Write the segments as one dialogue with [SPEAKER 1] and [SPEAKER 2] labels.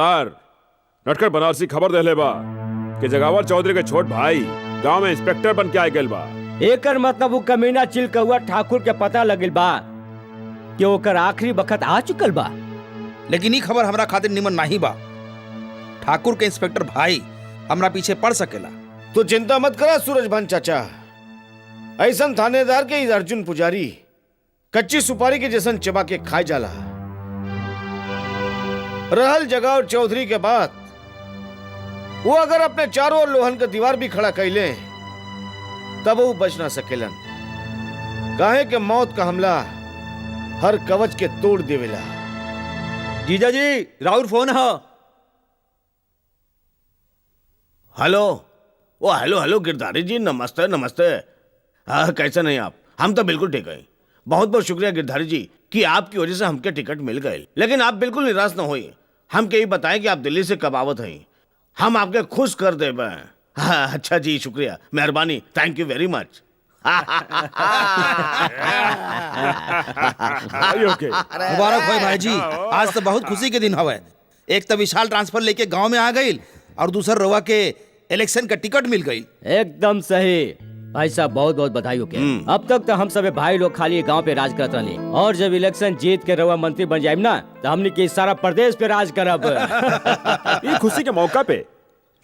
[SPEAKER 1] सरदार नटखट बनारसी खबर देले बा कि जगावर चौधरी के छोट भाई गांव में इंस्पेक्टर बन के आ गए बा।
[SPEAKER 2] एकर मतलब वो कमीना चिलकौआ ठाकुर के पता लगल बा कि ओकर आखिरी वक्त आ चुकल बा।
[SPEAKER 3] लेकिन ये खबर हमरा खातिर निमन नहीं बा। ठाकुर के इंस्पेक्टर भाई हमरा पीछे पड़ सकेला।
[SPEAKER 4] तो चिंता मत करा सूरजभान चाचा, ऐसन थानेदार के इस अर्जुन पुजारी कच्ची सुपारी के जैसन चबा के खाए जाला। रहल जगह और चौधरी के बाद वो अगर अपने चारों ओर लोहन का दीवार भी खड़ा कैले तब वो बच ना सकेलन। काहे के मौत का हमला हर कवच के तोड़ देवेला।
[SPEAKER 5] जीजा जी राउर फोन है।
[SPEAKER 4] हेलो, ओ हेलो हेलो गिरधारी जी, नमस्ते नमस्ते। हाँ कैसे नहीं आप? हम तो बिल्कुल ठीक है। बहुत बहुत शुक्रिया गिरधारी जी कि आपकी वजह से हमके टिकट मिल गए। लेकिन आप बिल्कुल निराश न होइए। हम यही बताएं कि आप दिल्ली से कब आवत हैं, हम आपके खुश कर दे। हाँ, अच्छा जी, शुक्रिया, मेहरबानी, थैंक यू वेरी मच।
[SPEAKER 3] मुबारक हो भाई जी, आज तो बहुत खुशी के दिन हवे। एक तो विशाल ट्रांसफर लेके गांव में आ गई और दूसर रवा के इलेक्शन का टिकट मिल गई।
[SPEAKER 2] एकदम सही भाई साहब, बहुत बहुत बधाई हो के। अब तक तो हम सभी भाई लोग खाली गांव पे राज करत रहे, और जब इलेक्शन जीत के रवा मंत्री बन जाए ना तो हमने के सारा प्रदेश पे राज करब।
[SPEAKER 1] ये खुशी के मौका पे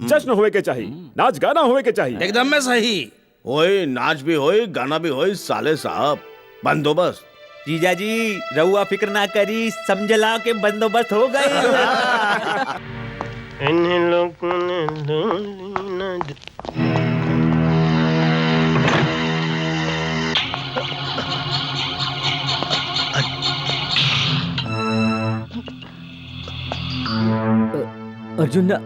[SPEAKER 1] जश्न होए के चाहिए, नाच गाना होए के चाहिए।
[SPEAKER 3] एकदम में सही।
[SPEAKER 4] ओए नाच भी होए, गाना भी होए, साले साहब बंदोबस्त।
[SPEAKER 5] जीजा जी रहुआ फिक्र ना करी, समझला के बंदोबस्त हो गए।
[SPEAKER 2] अर्जुन ना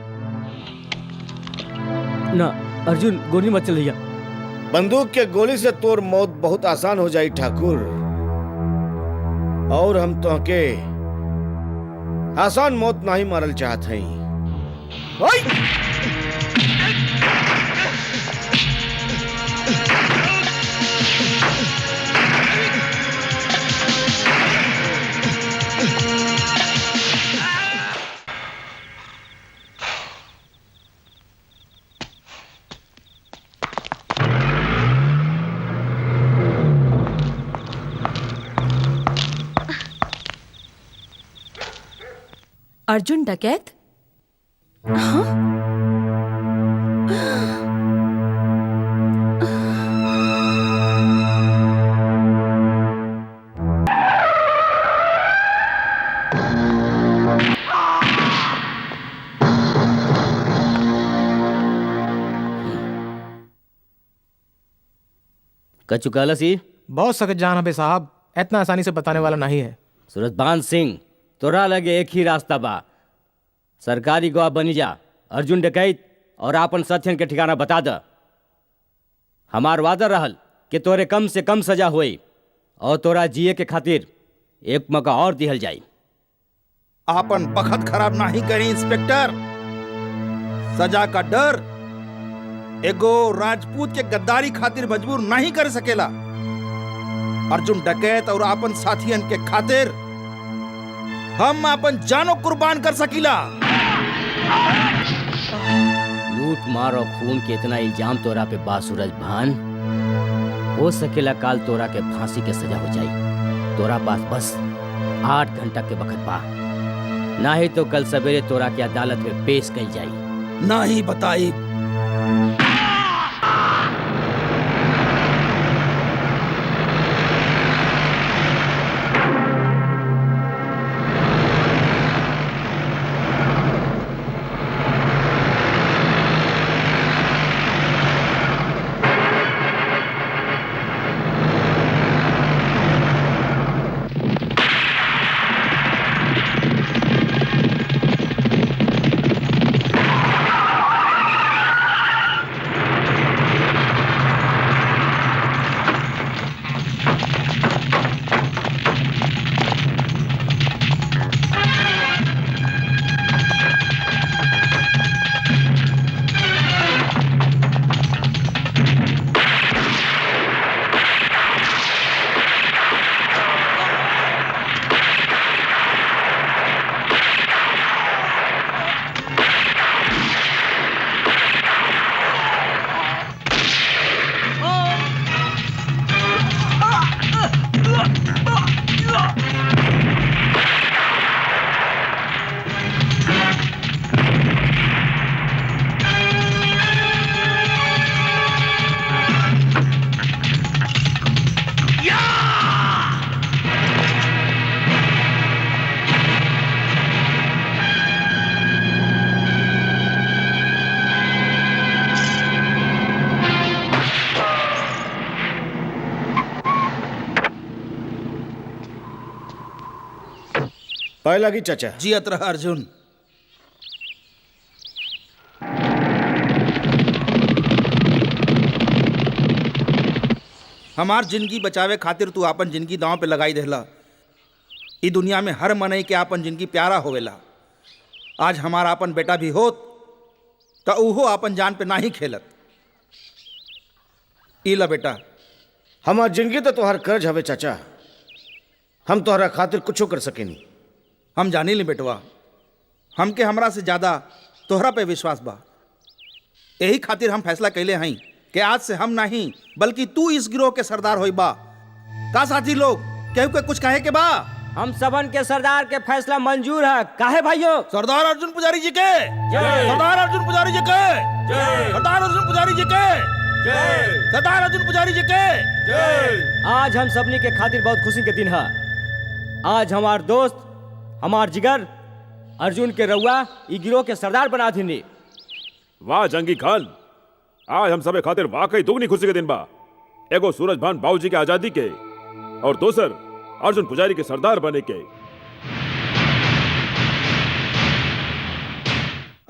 [SPEAKER 2] अर्जुन, गोली मत चलैया।
[SPEAKER 4] बंदूक के गोली से तोर मौत बहुत आसान हो जाई ठाकुर, और हम तो के आसान मौत नहीं मारल चाहत हई।
[SPEAKER 6] अर्जुन डकैत? हाँ?
[SPEAKER 2] कचुकाला सी
[SPEAKER 7] बहुत सख्त जान है साहब, इतना आसानी से बताने वाला नहीं है।
[SPEAKER 2] सूरजभान सिंह, तोरा लगे एक ही रास्ता बा, सरकारी गवाह बनी जा, अर्जुन डकैत और आपन सत्यन के ठिकाना बता द। हमार वादा रहल कि तोरे कम से कम सजा हुई और तोरा जिए के खातिर एक मौका और दिहल जाई।
[SPEAKER 3] आपन बखत खराब नहीं करी इंस्पेक्टर। सजा का डर एगो राजपूत के गद्दारी खातिर मजबूर नहीं कर सकेला। अर्जुन डकैत और आपन साथियन के खातिर हम अपन जानो कुर्बान कर सकीला।
[SPEAKER 2] लूट मार और खून के इतना इल्जाम तोरा पे बा सूरजभान, हो सकेला काल तोरा के फांसी के सजा हो जाई। तोरा पास बस 8 घंटा के वक्त बा, ना ही तो कल सवेरे तोरा के अदालत में पेश कल जाई।
[SPEAKER 3] ना ही बताई।
[SPEAKER 4] है लगी चाचा।
[SPEAKER 3] जियत रह अर्जुन। हमार जिंदगी बचावे खातिर तू आपन जिंदगी दांव पे लगाई देहला। ई दुनिया में हर मनई के आपन जिंदगी प्यारा होवेला। आज हमारा आपन बेटा भी होत तो उहो आपन जान पे नाही खेलत। इला बेटा,
[SPEAKER 4] हमार जिंदगी तो तोहर कर्ज हवे चाचा। हम तोहरा खातिर कुछो कर सकेनी।
[SPEAKER 3] हम जानी ली बेटवा, हमके हमरा से ज्यादा तोहरा पे विश्वास बा। यही खातिर हम फैसला कैले हई कि आज से हम नहीं बल्कि तू इस गिरोह के सरदार होई बा। का साथी लोग, केहू के कुछ कहे के बा?
[SPEAKER 2] हम सबन के सरदार के फैसला मंजूर है। काहे भाइयों?
[SPEAKER 3] सरदार अर्जुन पुजारी जी के सरदार अर्जुन पुजारी जी के सरदार अर्जुन पुजारी जी के सरदार अर्जुन पुजारी जी के।
[SPEAKER 2] आज हम सबनी के खातिर बहुत खुशी के दिन है। आज हमार दोस्त, हमार जिगर अर्जुन के रउआ ई गिरोह के सरदार बना थी।
[SPEAKER 1] वाह जंगी खान, आज हम सबे खातिर वाकई दुगनी खुशी के दिन बा। एगो सूरज भान बाबूजी के आजादी के और दूसर अर्जुन पुजारी के सरदार बने के।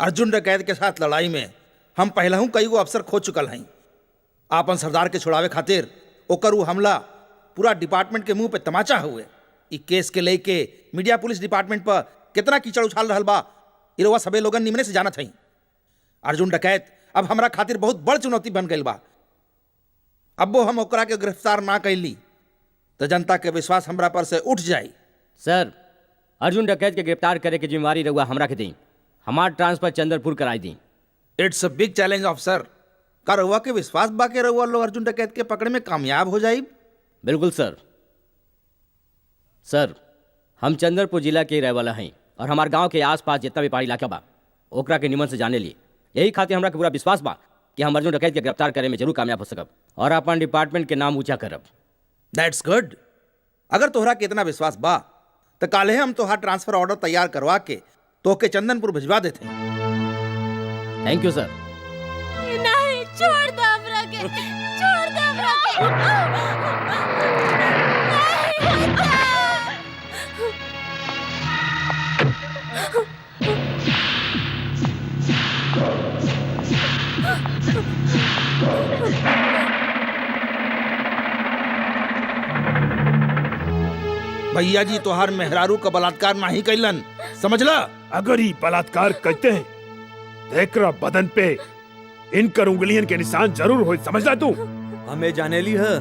[SPEAKER 3] अर्जुन डकैत के साथ लड़ाई में हम पहले हूं कई गो अफसर खो चुकल हई। आपन सरदार के छुड़ावे खातिर ओकर उ हमला पूरा डिपार्टमेंट के मुंह पे तमाचा हुए। ई केस के लेके मीडिया पुलिस डिपार्टमेंट पर कितना कीचड़ उछाल रहल बा, ई रउआ सबे लोगन निमने से जानत हई। अर्जुन डकैत अब हमरा खातिर बहुत बड़ चुनौती बन गई बा। अब्बो हम ओकरा के गिरफ्तार ना कैली तो जनता के विश्वास हमरा पर से उठ जाई।
[SPEAKER 2] सर, अर्जुन डकैत के गिरफ्तार करे के जिम्मेवारी रउआ हमरा के दी। हमार ट्रांसफर चंद्रपुर कराई दी।
[SPEAKER 3] It's a big challenge officer. का रउआ के विश्वास बा के रउआ लोग अर्जुन डकैत के पकड़े में कामयाब हो जाई?
[SPEAKER 2] बिल्कुल सर। सर, हम चंद्रपुर जिला के रहे वाला हैं और हमारे गांव के आसपास जितना भी पहाड़ी इलाका बा ओकरा के निमन से जाने लिए। यही खातिर हमरा के पूरा विश्वास बा कि हम अर्जुन डकैत के गिरफ्तार करे में जरूर कामयाब हो सकब और अपन डिपार्टमेंट के नाम ऊंचा करब।
[SPEAKER 3] That's good. अगर तोहरा के इतना विश्वास बा तो काले हम तोहार ट्रांसफर ऑर्डर तैयार करवा के तोहके चंदनपुर भिजवा देते।
[SPEAKER 2] थैंक यू सर।
[SPEAKER 6] नहीं, छोड़ दो हमरा के, छोड़ दो हमरा के। नहीं होता।
[SPEAKER 3] भैया जी तोहार मेहरारू का बलात्कार नहीं कैलन, समझला?
[SPEAKER 1] अगर ही बलात्कार करते हैं तो एकरा बदन पे इनकर उंगलियन के निशान जरूर हो, समझला तू?
[SPEAKER 5] हमें जाने ली है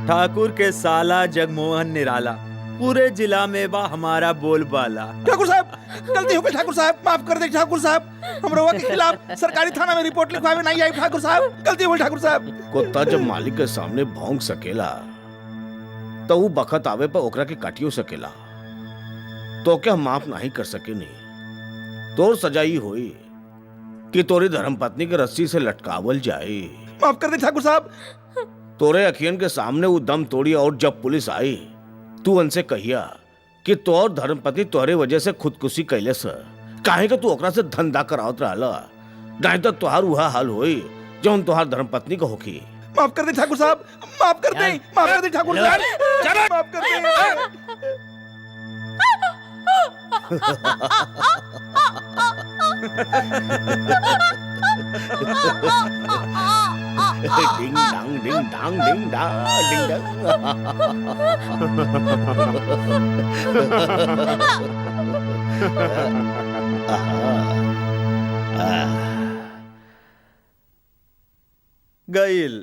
[SPEAKER 5] ठाकुर के साला जगमोहन निराला पूरे जिला में बा हमारा बोलबाला।
[SPEAKER 3] ठाकुर साहब, गलती हो गई ठाकुर साहब, माफ कर दे ठाकुर साहब। हम रउआ के खिलाफ सरकारी थाना में रिपोर्ट लिखवावे नहीं आई ठाकुर साहब, गलती हो गई ठाकुर साहब।
[SPEAKER 4] कुत्ता जब मालिक के सामने भौंक सकेला तो वो बखत आवे पर ओकरा के काटियो सकेला। तो क्या माफ नहीं कर सके नहीं। तोर सजाई हुई कि तोरी धर्मपत्नी के रस्सी से लटकावल जाए।
[SPEAKER 3] माफ कर दे ठाकुर साहब।
[SPEAKER 4] तोरे अखियन के सामने वो दम तोड़ी और जब पुलिस आई तू उनसे कहिया कि तोर धर्मपत्नी तोहरे वजह से खुदकुशी कैले से काहे कि तू ओकरा से धंधा करावत रहला। नहीं तो तोहार वह हाल होई जौन तोहार धर्मपत्नी को होखी।
[SPEAKER 3] माफ कर दे ठाकुर साहब, माफ कर दे, माफ कर दे ठाकुर साहब, माफ कर दे।
[SPEAKER 4] डिंग डांग डिंग डांग डिंग डांग डिंग डांग।
[SPEAKER 5] गईल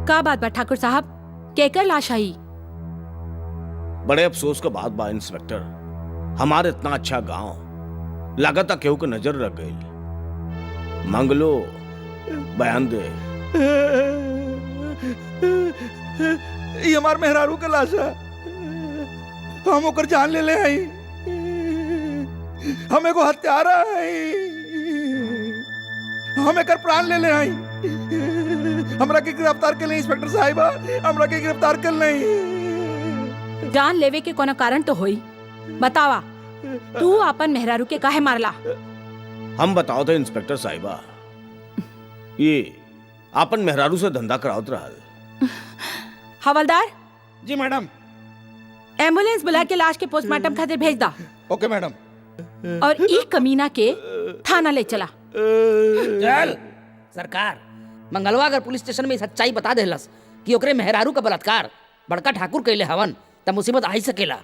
[SPEAKER 6] का बात बा ठाकुर साहब, केकर लाश आई?
[SPEAKER 4] बड़े अफसोस का बात बा इंस्पेक्टर, हमारे इतना अच्छा गांव लगातार केहू के नजर रख गई। मंगलो बयान दे।
[SPEAKER 3] ये हमार मेहरारू के लाश है, हम ओकर जान ले ले हई। हम एगो हत्यारा हई। हम एकर प्राण ले ले आई। हमरा के गिरफ्तार कर ले इंस्पेक्टर साहिबा, हमरा के गिरफ्तार कर ले।
[SPEAKER 6] जान लेवे के कोनो कारण तो होई, बतावा तू अपन मेहरारू के काहे मारला?
[SPEAKER 4] हम बताओ थे इंस्पेक्टर साहिबा, ये आपन मेहरारू से धंधा करावत रहल।
[SPEAKER 6] हवलदार
[SPEAKER 3] जी मैडम।
[SPEAKER 6] एम्बुलेंस बुला के लाश के पोस्टमार्टम खातिर भेज दा
[SPEAKER 3] ओके मैडम।
[SPEAKER 6] और ई कमीना के थाना ले चला।
[SPEAKER 8] चल सरकार मंगलवा अगर पुलिस स्टेशन में सच्चाई बता देलस कि ओकरे मेहरारू का बलात्कार बड़का ठाकुर कैले हवन त मुसीबत आई सकेला।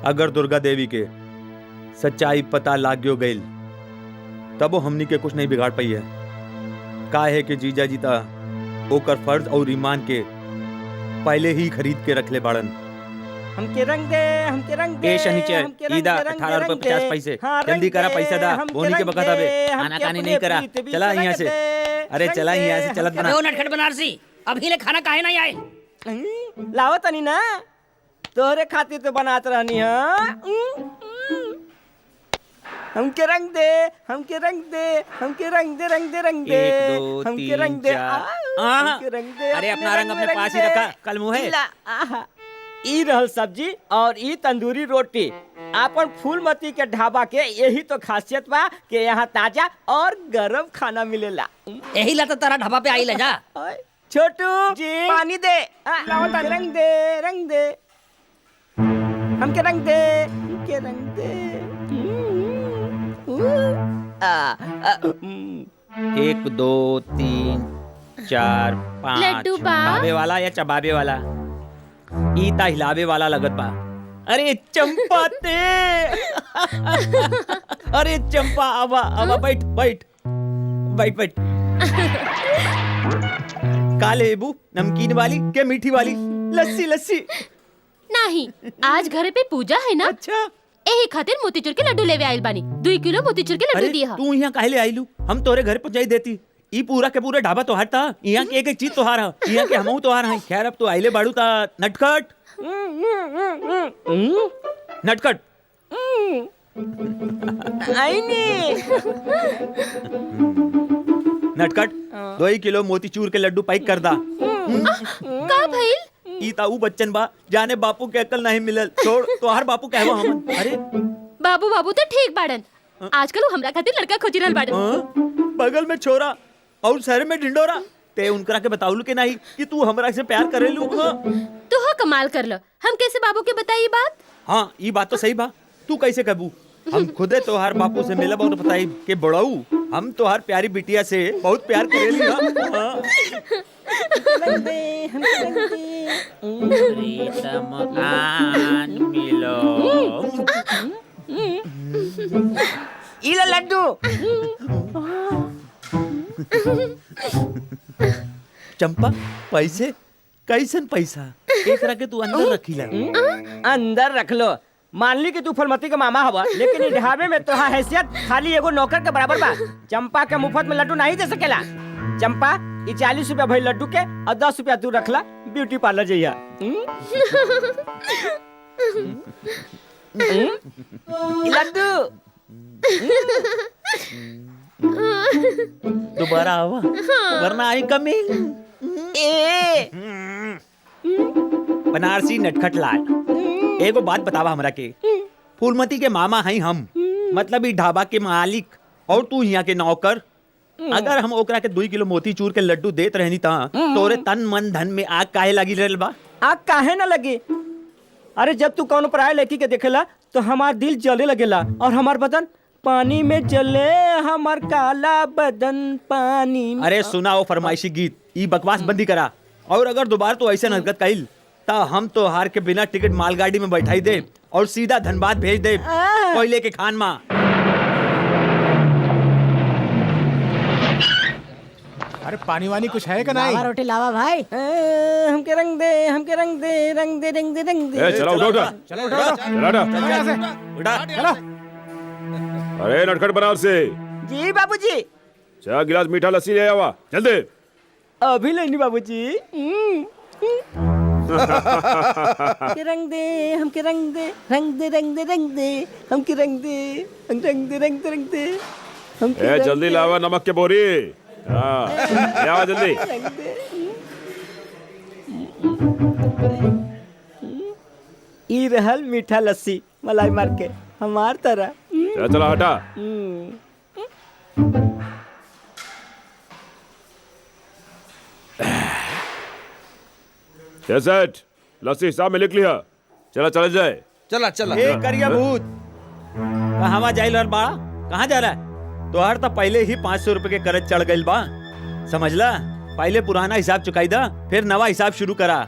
[SPEAKER 5] अगर दुर्गा देवी के सच्चाई पता लाग्यो गईल तब वो हमनी के कुछ नहीं बिगाड़ पाई है। काहे कि जीजा जीता ओकर फर्ज और ईमान के पहले ही खरीद के रख ले बाड़न।
[SPEAKER 2] हमके रंग दे, हमके रंग दे।
[SPEAKER 5] ए शनिचर ईदा 18 रुपए 50 पैसे जल्दी करा, पैसा दा बोनी के बकत आवे। आनाकानी नहीं करा, चला यहाँ से। अरे चला यहाँ से, चलत बना।
[SPEAKER 8] ओ नटखट बनारसी अभी ले खाना काहे नहीं आए?
[SPEAKER 2] लावत तनी ना, तोहरे खातिर तो बनात रहनी। हमके रंग दे, हमके रंग दे, हमके रंग दे, रंग दे, रंग दे।
[SPEAKER 5] 1 2
[SPEAKER 2] हमके रंग दे,
[SPEAKER 5] 3
[SPEAKER 2] हमके रंग दे।
[SPEAKER 5] अरे अपना रंग अपने पास ही रखा, कल मुँह है।
[SPEAKER 2] ई रहल सब्जी और ई तंदूरी रोटी। आपन फूलमती के ढाबा के यही तो खासियत बा कि यहाँ ताजा और गरम खाना मिलेला।
[SPEAKER 8] यही ला तो तारा ढाबा पे आई ले जा।
[SPEAKER 2] छोटू जी पानी दे। रंग दे, रंग दे, हमके रंग दे, हमके रंग दे।
[SPEAKER 5] 1 2 3 4 5
[SPEAKER 6] लड्डू बा।
[SPEAKER 5] भावे वाला या चबाबे वाला? ईता हिलावे वाला लगत बा। अरे चंपा ते अरे चंपा आवा आवा, बैठ बैठ बैठ बैठ। काले लेबू नमकीन वाली के मीठी वाली? लस्सी लस्सी।
[SPEAKER 6] नहीं, आज घर पे पूजा है ना,
[SPEAKER 5] अच्छा
[SPEAKER 6] एही खातिर मोतीचूर के लड्डू लेवे आइल बानी। 2 किलो मोतीचूर के लड्डू
[SPEAKER 5] अरे
[SPEAKER 6] दिया।
[SPEAKER 5] तू यहाँ काहे ले आइलू? हम तोरे घर पहुंचाई देती। ई पूरा के पूरा ढाबा तोहार था। यहाँ के एक एक चीज तोहार है, यहाँ के हमहू तोहार हैं। खैर अब तो आइले बाड़ू ता नटखट नटखट नटखट 2 किलो मोतीचूर के लड्डू पैक कर दा।
[SPEAKER 6] का भइल?
[SPEAKER 5] ई ताऊ बच्चन बा, जाने बापू के अकल नहीं मिलल। छोड़ तोहार बापू कहवा हमन। अरे
[SPEAKER 6] बाबू बाबू तो ठीक बाड़न, आजकल वो हमरा खातिर लड़का खोज रहल बाड़न।
[SPEAKER 5] हाँ? बगल में छोरा और शहर में ढिंडोरा। ते उनकरा के बताउलू के नहीं कि तू हमरा से प्यार करेलू? हाँ?
[SPEAKER 6] तू हो कमाल कर लो, हम कैसे बाबू के बताई बात?
[SPEAKER 5] हाँ ये बात तो सही बा। तू कैसे कहबू? हम खुदे तोहार बापू से मिलब और बताई के बड़ाऊ हम तोहार प्यारी बिटिया से बहुत प्यार करेली। हाँ?
[SPEAKER 2] इला लड्डू।
[SPEAKER 5] चंपा पैसे कैसन पैसा? एकरा के तू अंदर रखीला।
[SPEAKER 2] अंदर रख लो। मान ली कि तू फलमती के मामा हवा, लेकिन ई ढाबे में तोहार हैसियत खाली एगो नौकर के बराबर बा। चंपा के मुफ्त में लड्डू नहीं दे सकेला। चंपा ई 40 रुपया भइल लड्डू के और 10 रुपया तू रखला, ब्यूटी पार्लर जइया। ई लड्डू
[SPEAKER 5] दोबारा आवा वरना आई कमिंग।
[SPEAKER 2] ए
[SPEAKER 5] बनारसी नटखट लाल, एगो बात बतावा हमरा के। फूलमती के मामा हैं हम, मतलब ई ढाबा के मालिक, और तू यहाँ के नौकर। अगर हम ओकरा के 2 किलो मोतीचूर के लड्डू देत रहनी ता तोरे तन मन धन में आग काहे लगी रहल बा?
[SPEAKER 2] आग काहे ना लगी? अरे जब तू कौन पराये लड़की के देखेला तो हमार दिल जले लगेला और हमार बदन पानी में जले। हमार काला बदन पानी में।
[SPEAKER 5] अरे सुना वो फरमाइशी गीत, ई बकवास बंदी करा। और अगर दोबारा तो ऐसे हरकत कइल ता हम तो हार के बिना टिकट मालगाड़ी में बैठाई दे और सीधा धनबाद भेज दे कोयले के खान में।
[SPEAKER 7] अरे पानी वानी कुछ है का नहीं?
[SPEAKER 8] रोटी लावा भाई।
[SPEAKER 2] हमके रंग दे, हमके रंग दे, रंग दे, रंग दे, रंग दे।
[SPEAKER 1] चला उठा उठा,
[SPEAKER 7] चलो उठो
[SPEAKER 1] चला उठा।
[SPEAKER 7] चलो यहाँ से।
[SPEAKER 5] उड़ा
[SPEAKER 7] चलो।
[SPEAKER 1] अरे नटखट बनारसी,
[SPEAKER 2] जी बाबूजी।
[SPEAKER 1] 4 गिलास मीठा लस्सी ले आवा जल्दी।
[SPEAKER 2] अभी लेनी बाबूजी। हमके रंग दे, हमके रंग दे, रंग दे, रंग दे, रंग दे, हमके रंग दे, रंग दे, रंग दे, रंग दे।
[SPEAKER 1] ए जल्दी लावा नमक के बोरी। हाँ ले आवा जल्दी।
[SPEAKER 2] ई रहल मीठा लस्सी मलाई मार के हमार तरह।
[SPEAKER 1] चला चला हटा। सेठ लस्सी हिसाब में लिख लिया। चला चला जाए।
[SPEAKER 3] चला चला
[SPEAKER 5] ए करिया भूत कहाँ जाइल रहल बाड़ा? कहाँ जा रहा है? तोहार तो पहले ही 500 रुपए के कर्ज चढ़ गइल बा, समझला? पहले पुराना हिसाब चुकाई दा, फिर नवा हिसाब शुरू करा।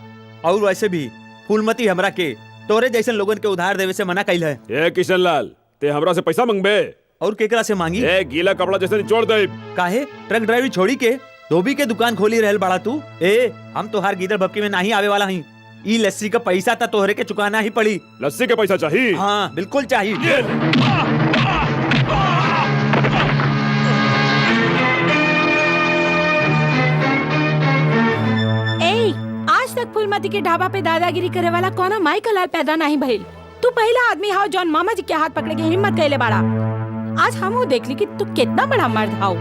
[SPEAKER 5] और वैसे भी फूलमती हमरा के तोरे जैसन लोगन के उधार देवे से मना कइल है।
[SPEAKER 1] ए किशन लाल ते हमरा से पैसा मंगबे?
[SPEAKER 5] और केकरा से मांगी?
[SPEAKER 1] ए गीला कपड़ा जैसे निचोड़ दे।
[SPEAKER 5] काहे ट्रक ड्राइवरी छोड़ी के धोबी के दुकान खोली रहल बाड़ा तू? ए हम तोहार गीदड़ भपकी में नहीं आवे वाला हई। ई लस्सी का पैसा ता तोहरे के चुकाना ही पड़ी।
[SPEAKER 1] लस्सी के पैसा चाहिए?
[SPEAKER 5] हाँ बिल्कुल चाहिए।
[SPEAKER 6] आज तक फूलमती के ढाबा पे दादागिरी करे वाला कोनो माई का लाल पैदा नहीं भइल। तू पहला आदमी हाउ जॉन मामा जी के हाथ पकड़े के हिम्मत कैले बाड़ा। आज हम देख ली कि तू कितना बड़ा मर्द हाउ।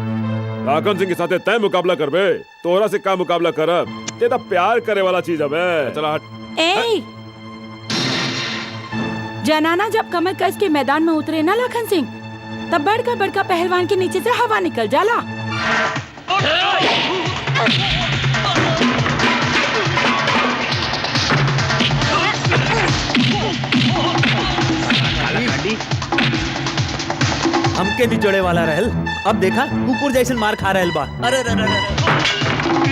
[SPEAKER 1] लाखन सिंह के साथे तय मुकाबला करबे? तोरा से का मुकाबला करब? ते तो प्यार करे वाला चीज हवे। चला हट।
[SPEAKER 6] ए जनाना जब कमर कस के मैदान में उतरे ना लाखन सिंह, तब बड़का बड़का पहलवान के नीचे से हवा निकल जाला।
[SPEAKER 5] हमके निचोड़े वाला रहल, अब देखा कुकुर जैसन मार खा रहल बा। अरे रे रे रे।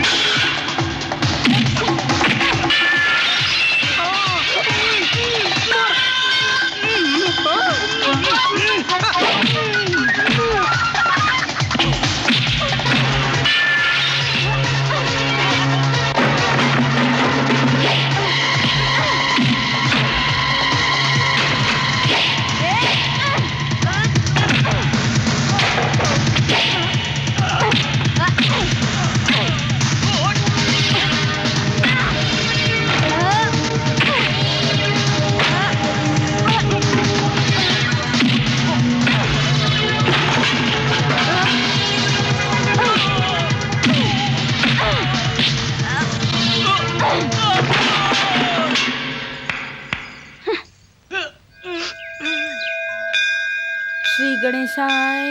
[SPEAKER 6] श्री गणेशाय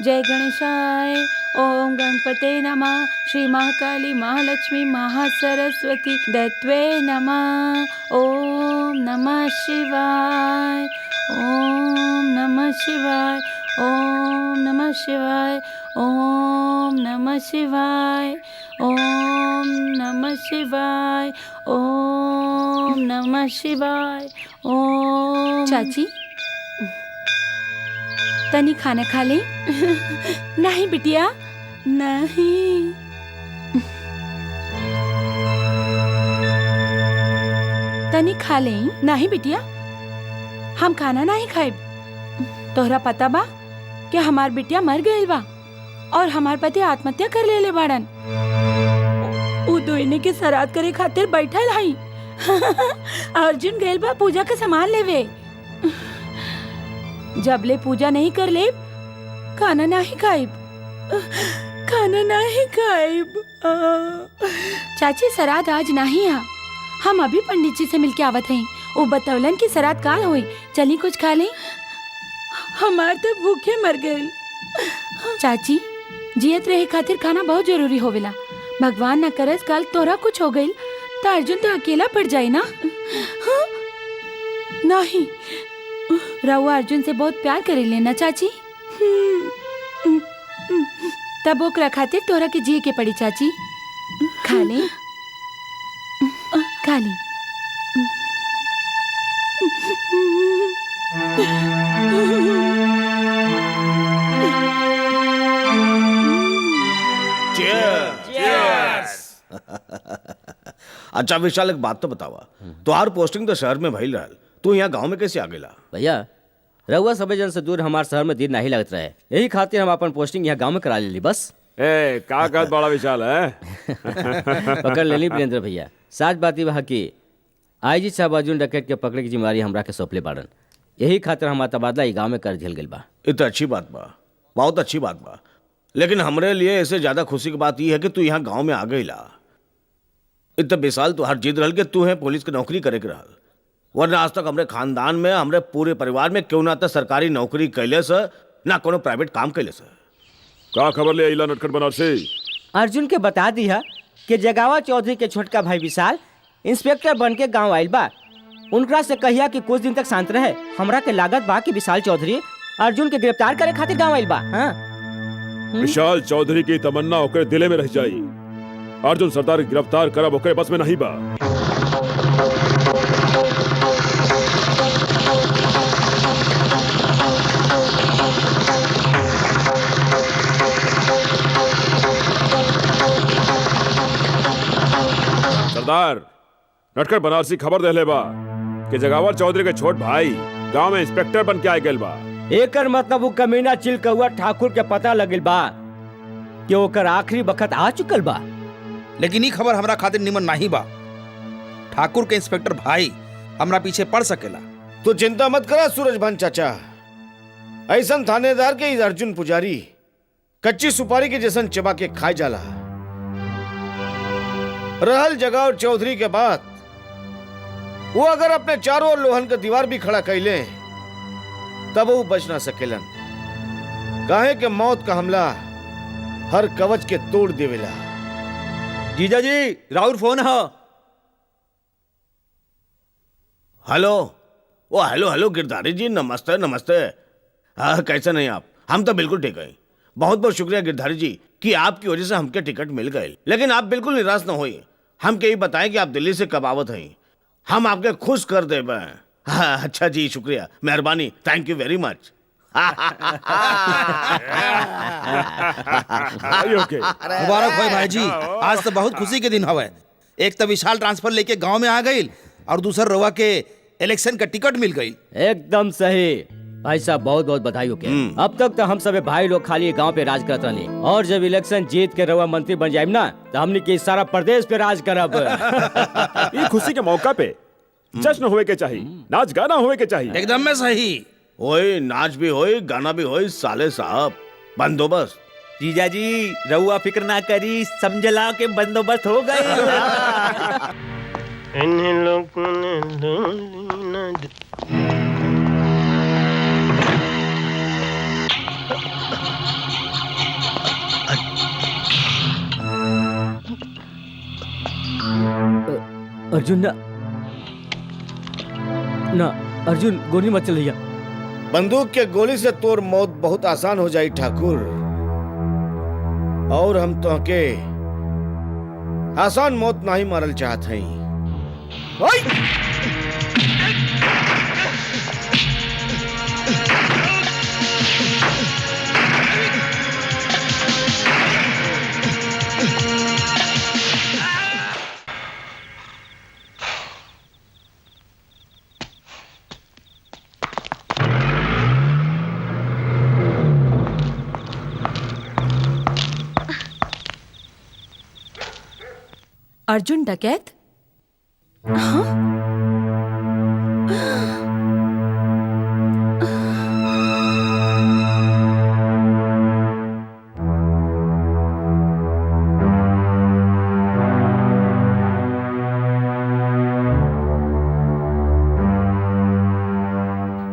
[SPEAKER 6] जय गणेशाय। ओम गणपते नमः। श्री महाकाली महालक्ष्मी महासरस्वती दैत्वे नमः। ओम नमः शिवाय। ओम नमः शिवाय। ओम नमः शिवाय। ओम नमः शिवाय। ओम नमः शिवाय। ओम नमः शिवाय। ओम चाची तनी खाना खा ले। नहीं बिटिया नहीं। तनी खा ले। नहीं बिटिया हम खाना नहीं खाए। तोहरा पता बा कि हमार बिटिया मर गइल बा और हमार पति आत्महत्या कर लेले बाड़न। उ दोइने के श्राद्ध करे खातिर बैठल हई। अर्जुन गइल बा पूजा के सामान लेवे। जब ले पूजा नहीं कर ले खाना नहीं खाइब। खाना नहीं खाइब। चाची श्राद्ध आज नहीं है। हम अभी पंडित जी से मिलके आवत हई। वो बतौलन की श्राद्ध काल हुई। चली कुछ खा ले। हमार तो भूखे मर गए। चाची जियत रहे खातिर खाना बहुत जरूरी होवेला। भगवान न करस कल तोरा कुछ हो गई तो अर्जुन तो अकेला पड़ जाए ना। हाँ? नहीं रहुआ अर्जुन से बहुत प्यार करे लेना चाची। तब ओकरा खातिर तोरा के जिए के पड़ी चाची। खा ले खा ले।
[SPEAKER 4] अच्छा विशाल एक बात तो बतावा, तोहार पोस्टिंग तो शहर में भइल रहल, तू यहाँ गांव में कैसे आ गेला?
[SPEAKER 2] भैया रउआ सबे जन से दूर हमार शहर में दिन नहीं लगत रहे, यही खातिर हम अपन पोस्टिंग यहाँ गांव में करा लेली बस।
[SPEAKER 1] ए का कहत बड़ा विशाल है?
[SPEAKER 2] पकड़ लेली वीरेंद्र भैया। साच बात बा कि आईजी साहब अर्जुन डकैत के पकड़े की जिम्मेदारी हमरा के सौंपले बाड़न। यही खातिर हमार तबादला ई गांव में कर दिहल गइल बा।
[SPEAKER 4] ये तो अच्छी बात बा, बहुत अच्छी बात बा, लेकिन हमरे लिए ऐसे ज्यादा खुशी की बात यह है कि तू यहाँ गांव में आ गई ला। इतने बेसाल तू हर जिद रहल कि तू है पुलिस की नौकरी करे के रहल, वरना आज तक हमरे खानदान में, हमरे पूरे परिवार में क्यों ना तो सरकारी नौकरी कैले से ना कोनो प्राइवेट काम कैले से।
[SPEAKER 1] का खबर ले आइला नटखट बनारसी?
[SPEAKER 2] अर्जुन के बता दिया कि जगावा चौधरी के छोटका भाई विशाल इंस्पेक्टर बन के गाँव आयल बा। उनकरा से कहिया कि कुछ दिन तक शांत रहे। हमरा के लागत बा कि विशाल चौधरी अर्जुन के गिरफ्तार करे खातिर गाँव आयल बा। हाँ?
[SPEAKER 1] विशाल चौधरी की तमन्ना ओकरे दिले में रह जाई। अर्जुन सरदार के गिरफ्तार करब ओकरे बस में नहीं बा। सरदार, नटखट बनारसी खबर देले बा कि जगावर चौधरी के छोट भाई गांव में इंस्पेक्टर बन के आ गए बा।
[SPEAKER 2] एकर मतलब वो कमीना चिलकौआ ठाकुर के पता लगल बा कि ओकर आखिरी वक्त आ चुकल बा।
[SPEAKER 3] लेकिन ये खबर हमरा खातिर निमन नहीं बा। ठाकुर के इंस्पेक्टर भाई हमरा पीछे पड़ सकेला।
[SPEAKER 4] तू चिंता मत करा सूरजभान चाचा, ऐसा थानेदार के अर्जुन पुजारी कच्ची सुपारी के जैसन चबा के खाए जाला। रहल जगावर चौधरी के बाद वो अगर अपने चारों ओर लोहन का दीवार भी खड़ा कैले तब वो बच ना सकेलन, काहे के मौत का हमला हर कवच के तोड़ देवेला।
[SPEAKER 5] जीजा जी राउर फोन है।
[SPEAKER 4] हेलो, ओ हेलो हेलो गिरधारी जी, नमस्ते नमस्ते। हाँ, कैसे नहीं आप? हम तो बिल्कुल ठीक है। बहुत बहुत शुक्रिया गिरधारी जी कि आपकी वजह से हमके टिकट मिल गए। लेकिन आप बिल्कुल निराश न होइए। हम यही बताएं कि आप दिल्ली से कब आवत हैं, हम आपके खुश कर देबे। हाँ, अच्छा जी, शुक्रिया, मेहरबानी, थैंक यू वेरी मच।
[SPEAKER 3] मुबारक हो भाई जी, आज तो बहुत खुशी के दिन हवे। एक तो विशाल ट्रांसफर लेके गांव में आ गई और दूसर रवा के इलेक्शन का टिकट मिल गई।
[SPEAKER 2] एकदम सही भाई साहब, बहुत बहुत बधाई हो के। अब तक तो हम सब भाई लोग खाली गांव पे राज करत रहनी, और जब इलेक्शन जीत के रवा मंत्री बन जाए ना तो हमने के सारा प्रदेश पे राज करब।
[SPEAKER 1] ये खुशी के मौका पे जश्न होए के चाहिए, नाच गाना होए के चाहिए।
[SPEAKER 3] एकदम में सही।
[SPEAKER 4] ओए, नाच भी होए, गाना भी होए, साले साहब बंदोबस्त।
[SPEAKER 5] जीजा जी रहुआ फिक्र ना करी, समझला के बंदोबस्त हो गए।
[SPEAKER 2] अर्जुन ना अर्जुन, गोली मत चलैया।
[SPEAKER 4] बंदूक के गोली से तोर मौत बहुत आसान हो जाई ठाकुर, और हम तो के आसान मौत नहीं मारल चाहत हई।
[SPEAKER 6] अर्जुन डकैत? हाँ?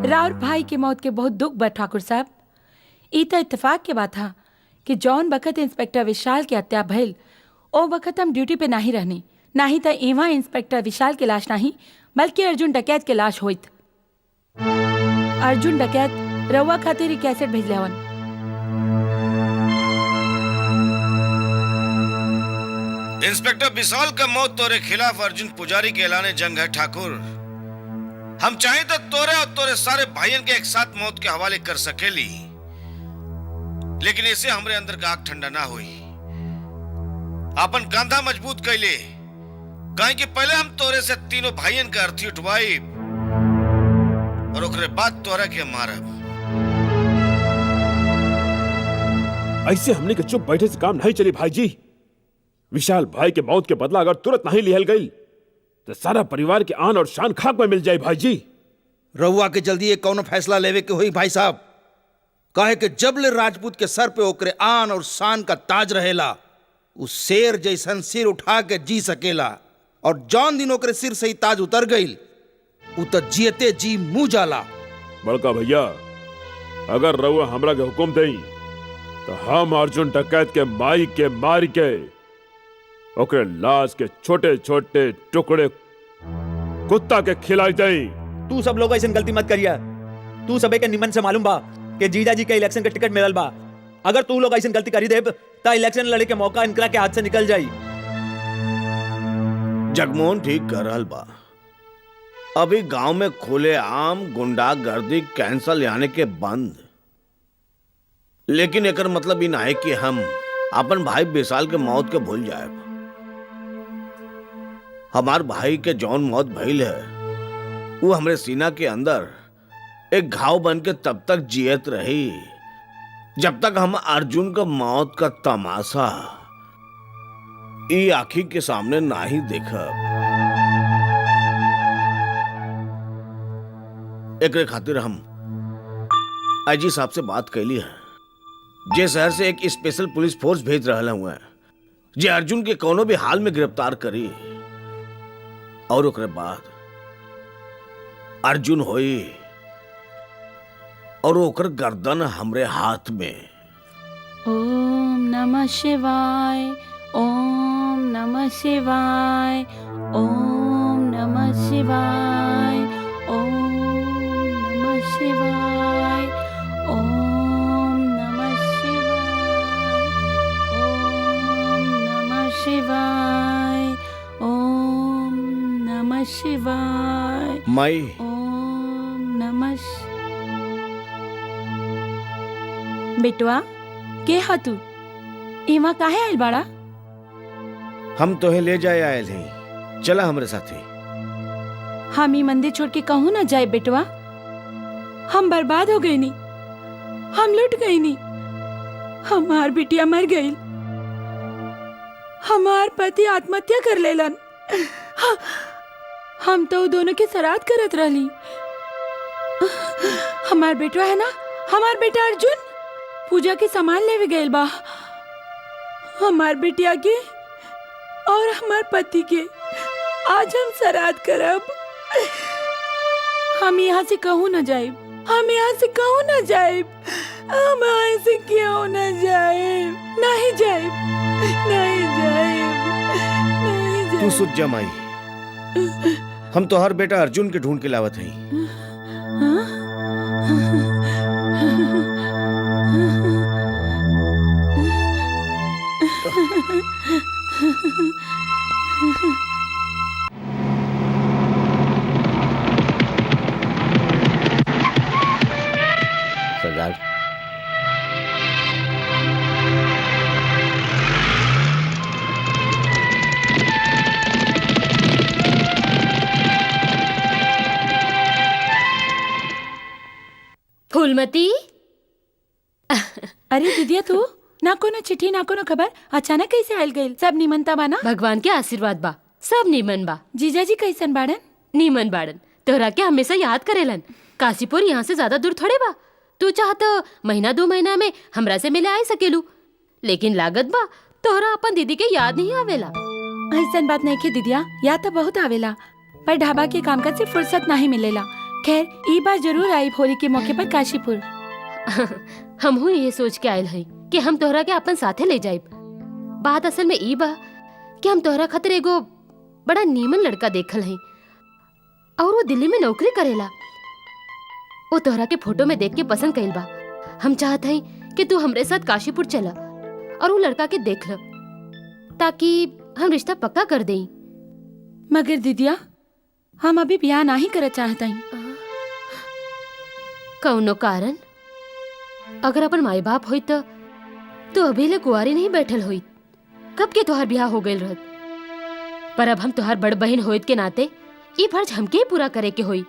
[SPEAKER 6] राउर भाई के मौत के बहुत दुख बा ठाकुर साहब। ई तो इत्तेफाक के बात था कि जौन बखत इंस्पेक्टर विशाल की हत्या भइल ओ वक्त हम ड्यूटी पे नहीं रहनी, नहीं तो इवा इंस्पेक्टर विशाल के लाश नहीं बल्कि अर्जुन डकैत के लाश होइत। अर्जुन डकैत रउआ खातिर ही कैसेट भेजले हवन।
[SPEAKER 4] इंस्पेक्टर विशाल का मौत तोरे खिलाफ अर्जुन पुजारी के ऐलाने जंग है ठाकुर। हम चाहे तो तोरे और तोरे सारे भाइयों के एक साथ मौत के हवाले कर सकेली, लेकिन इसे हमरे अंदर का आग ठंडा ना हुई। अपन कंधा मजबूत कैले, कहीं कि पहले हम तोरे से तीनों भाइयों का अर्थी उठवाई और ओकरे बाद तोरा के मारब।
[SPEAKER 1] ऐसे हमने के चुप बैठे से काम नहीं चली भाई जी। विशाल भाई के मौत के बदला अगर तुरंत नहीं लिहल गई तो सारा परिवार के आन और शान खाक में मिल जाए भाई जी।
[SPEAKER 3] रउआ के जल्दी एक कौनो फैसला लेवे के हुई भाई साहब। कहे कि जबले राजपूत के सर पे ओकरे आन और शान का ताज रहेला, उस शेर जैसन सिर उठा के जी सकेला। और जौन दिन ओकरे सिर से ही ताज उतर गईल, उ तो जियते जी मुंह जाला।
[SPEAKER 1] बड़का भैया, अगर रउआ हमरा के हुक्म देई तो हम अर्जुन डकैत के माई के मार के ओकरे लाश के छोटे छोटे टुकड़े कुत्ता के खिलाई देई।
[SPEAKER 5] तू सब लोग ऐसे गलती मत करिया। तू सबे के निमन से मालूम बा कि जीजा जी के इलेक्शन के टिकट मिलल बा। अगर तू लोग ऐसे गलती करी देब तो इलेक्शन लड़े के मौका इनकरा के हाथ से निकल जाई।
[SPEAKER 4] जगमोहन ठीक कर रहल बा। अभी गांव में खुले आम गुंडागर्दी कैंसल यानी के बंद, लेकिन एकर मतलब इ ना है कि हम अपन भाई विशाल के मौत के भूल जाए। हमार भाई के जौन मौत भइल है वो हमरे सीना के अंदर एक घाव बन के तब तक जियत रही जब तक हम अर्जुन का मौत का तमाशा ई आँखी के सामने ना ही देखब। एकरे खातिर हम आईजी साहब से बात कैली है, जे शहर से एक स्पेशल पुलिस फोर्स भेज रहा हुआ है, जे अर्जुन के कोनो भी हाल में गिरफ्तार करी। और ओकरे बाद अर्जुन होई और ओकर गर्दन हमरे हाथ में।
[SPEAKER 6] ओम नमः शिवाय, ओम नमः शिवाय, ओम नमः शिवाय, ओम नमः शिवाय, ओम नमः शिवाय, ओम नमः शिवाय, ओम नमः शिवाय,
[SPEAKER 4] माई,
[SPEAKER 6] ओम नमः। बेटवा, के हा तू? इमा काहे आइल बाड़ा?
[SPEAKER 4] हम तोहे ले जाए आयल हैं, चला हमरे साथे।
[SPEAKER 6] हम ई मंदिर छोड़ के कहूँ ना जाए बेटवा। हम बर्बाद हो गई नी, हम लुट गई नी, हमार बिटिया मर गई, हमार पति आत्महत्या कर लेलन। हम तो दोनों के सराध करत रहली। हमार बेटवा है ना, हमार बेटा अर्जुन पूजा के सामान लेवे गए बा। हमार बिटिया के और हमार पति के आज हम श्राद्ध करब। हम यहाँ से कहूँ न जाइब, हम यहाँ से कहूँ न जाइब, हम यहाँ से क्यों न जाइब? नहीं जाइब, नहीं जाइब, नहीं जाइब।
[SPEAKER 4] तू सुध जा माई, हम तो हर बेटा अर्जुन के ढूंढ के लावत हैं।
[SPEAKER 2] सरदार,
[SPEAKER 9] फूलमती।
[SPEAKER 6] अरे दीदिया, तू ना कोनो चिट्ठी ना कोनो खबर, अचानक कैसे आयल गइल? सब निमनता बाना?
[SPEAKER 9] भगवान के आशीर्वाद बा, सब नीमन बा।
[SPEAKER 6] जीजाजी कैसन बाड़न?
[SPEAKER 9] नीमन बाड़न, तोहरा के हमेशा याद करेलन। काशीपुर यहाँ से ज्यादा दूर थोड़े बा। तू चाह तो महीना 2 महीना में हमरा से मिले आ सकेलू, लेकिन लागत बा तोहरा अपन दीदी के याद नहीं आवेला।
[SPEAKER 6] ऐसन बात नहीं के दीदिया, याद तो बहुत आवेला, पर ढाबा के कामकाज से फुर्सत नहीं मिलेला। खैर, ई बार जरूर आई होली के मौके पर काशीपुर।
[SPEAKER 9] हमहू ये सोच के आयल हई कि हम तोहरा के अपन साथे ले जाइब। बात असल में ई बा कि हम तोहरा खातिर एगो बड़ा नीमन लड़का देखल हई और वो दिल्ली में नौकरी करेला। वो तोहरा के फोटो में देख के पसंद कइल बा। हम चाहत हई कि तू हमरे साथ काशीपुर चला और वो लड़का के देख ल, ताकि हम रिश्ता पक्का कर देई।
[SPEAKER 6] मगर दीदिया, हम अभी ब्याह नहीं करना चाहता हई।
[SPEAKER 9] कौनो कारण? अगर अपन माई बाप होई तो अभी ले कुआरी नहीं बैठल होई, कब के तोहर ब्याह हो गइल रहत। पर अब हम तोहर बड़ बहन होइत के नाते ये फर्ज हमके ही पूरा करे के होई।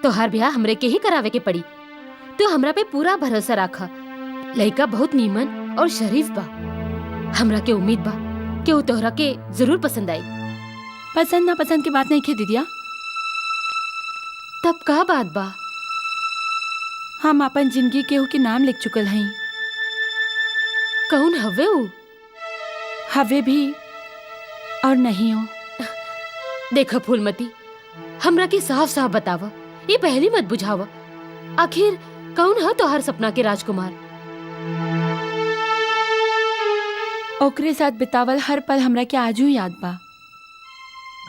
[SPEAKER 9] तोहर ब्याह हमरे के ही करावे के पड़ी। तू हमरा पे पूरा भरोसा रखा। लड़का बहुत नीमन और शरीफ बा। हमरा के उम्मीद बा कि वो तोहरा के जरूर पसंद आई।
[SPEAKER 6] पसंद ना पसंद की बात नहीं के दीदिया।
[SPEAKER 9] तब का बात बा?
[SPEAKER 6] हम अपन जिंदगी केहू के नाम लिख चुकल हई।
[SPEAKER 9] कौन हवे ऊ?
[SPEAKER 6] हवे भी और नहीं हो।
[SPEAKER 9] देखो फूलमती, हमरा के साफ साफ बताव, ये पहली मत बुझाव। आखिर कौन है तोहर सपना के राजकुमार?
[SPEAKER 6] ओकरे साथ बितावल हर पल हमरा के आजू याद बा।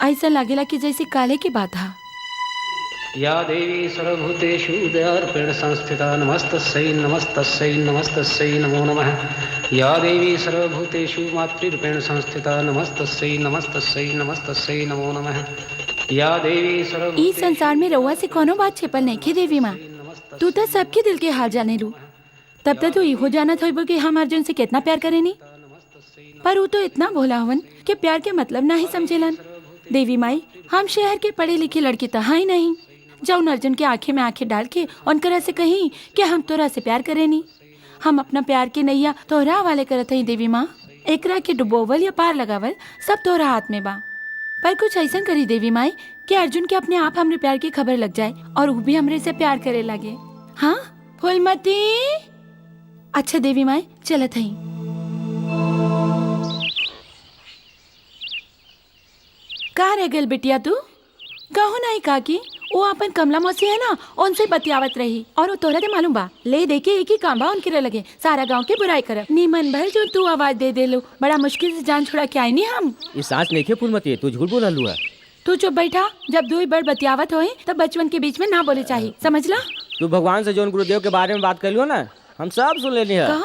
[SPEAKER 6] ऐसा लागेला कि जैसे काले की बात हा।
[SPEAKER 10] या देवी सर्वभूतेषु दयार्पेण संस्थिता नमस्तस्यै नमस्तस्यै नमस्तस्यै नमो नमः। या देवी सर्वभूतेषु मातृरूपेण संस्थिता नमस्तस्यै नमस्तस्यै नमस्तस्यै नमो नमः। या देवी
[SPEAKER 6] ई संसार में रउआ से कोनो बात छिपल नहीं खे देवी माँ। तू तो सबके दिल के हाल जाने लू। तब तक तू इहो जानत होइबो कि हम अर्जुन से कितना प्यार करेनी। पर वो तो इतना भोला हवन कि प्यार के मतलब ना ही समझेलन। देवी माई, हम शहर के पढ़े लिखे लड़की तो ही नहीं। जौन अर्जुन के आंखें में आंखें डाल के उनकरा से कहीं कि हम तोरा से प्यार करेनी। हम अपना प्यार के नैया तोहरा वाले करत हई देवी माँ। एकरा के डुबोवल या पार लगावल सब तोहरा हाथ में बा। पर कुछ ऐसा करी देवी माई कि अर्जुन के अपने आप हमरे प्यार की खबर लग जाए और वो भी हमरे से प्यार करे लगे। हाँ फूलमती। अच्छा देवी माई, चलत हई। कहाँ रह गल बिटिया तू? कहो नहीं काकी, वो अपन कमला मौसी है ना, उनसे बतियावत रही। और वो तोरा के मालूम बा, ले देखे एक ही काम बा उनके लगे सारा गांव के बुराई कर। नीमन भर जो तू आवाज दे लो, बड़ा मुश्किल से जान छुड़ा के आई नहीं हम।
[SPEAKER 2] ये सांस नहीं खे फूलमती, तू झूठ बोल रहा है।
[SPEAKER 6] तू चुप बैठा। जब दो बड़ बतियावत होए तब बचपन के बीच में ना बोले चाहिए, समझ ला।
[SPEAKER 2] तू भगवान से जोन गुरुदेव के बारे में बात कर लियो ना, हम सब सुन लेनी है।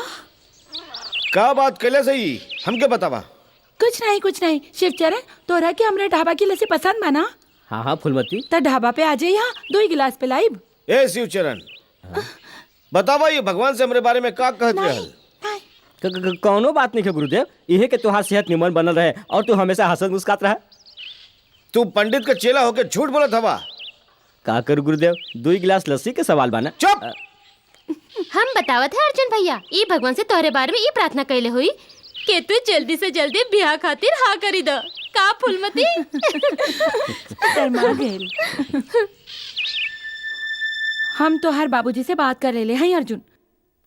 [SPEAKER 4] का बात कैले सही हमके बतावा।
[SPEAKER 6] कुछ नहीं शिवचरण, तोरा के हमरे ढाबा की लस्सी पसंद बना।
[SPEAKER 2] हाँ हाँ फूलमती,
[SPEAKER 6] तो ढाबा पे आ जाए, यहाँ 2 गिलास पिलाइब।
[SPEAKER 4] ए शिवचरण, बतावा ये भगवान से हमरे बारे में का कहत रहल?
[SPEAKER 2] कौनो बात नहीं है गुरुदेव, इहे के तुहार सेहत निमन बनल रहे और तू हमेशा हंसत मुस्कुरात रहे।
[SPEAKER 4] तू पंडित का चेला होके झूठ बोलत हवा।
[SPEAKER 2] का कर गुरुदेव, 2 गिलास लस्सी के सवाल बाना।
[SPEAKER 4] चुप।
[SPEAKER 9] हम बतावत है अर्जुन भैया, ये भगवान से तोहरे बारे में ये प्रार्थना कैले हुई कि तू जल्दी से जल्दी ब्याह खातिर हाँ करी दो। का फूलमती?
[SPEAKER 6] शर्मा गेल। हम तो हर बाबूजी से बात कर ले हैं अर्जुन।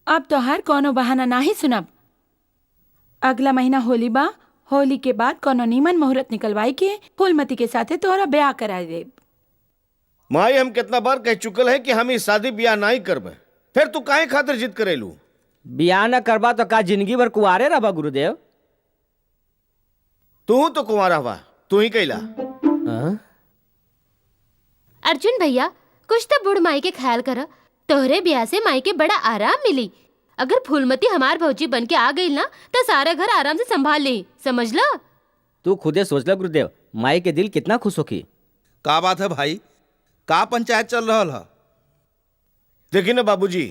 [SPEAKER 6] अब तो हर कोनो बहाना ना ही सुनब। अगला महीना होली बा, होली के बाद कोनो नीमन मुहूर्त निकलवाई के फूलमती के साथे तोहरा ब्याह करा दे।
[SPEAKER 4] माई, हम कितना बार कह चुकल है कि हम इस शादी ब्याह नहीं करबे, फिर तू काहे खातिर जिद करेलू?
[SPEAKER 2] ब्याह न करबा तो का जिंदगी भर कुंवारे रहबा गुरुदेव?
[SPEAKER 4] तू तो कुंवारा हुआ, तू ही कैला।
[SPEAKER 9] अर्जुन भैया, कुछ तो बुढ़ माई के ख्याल कर। तोहरे ब्याह से माई के बड़ा आराम मिली। अगर फूलमती हमार भौजी बन के आ गई ना तो सारा घर आराम से संभाल ले, समझ ला।
[SPEAKER 2] तू खुदे सोच ला गुरुदेव, माई के दिल कितना खुश होगी।
[SPEAKER 3] का बात है भाई, का पंचायत चल रहा है?
[SPEAKER 4] देखी ना बाबूजी,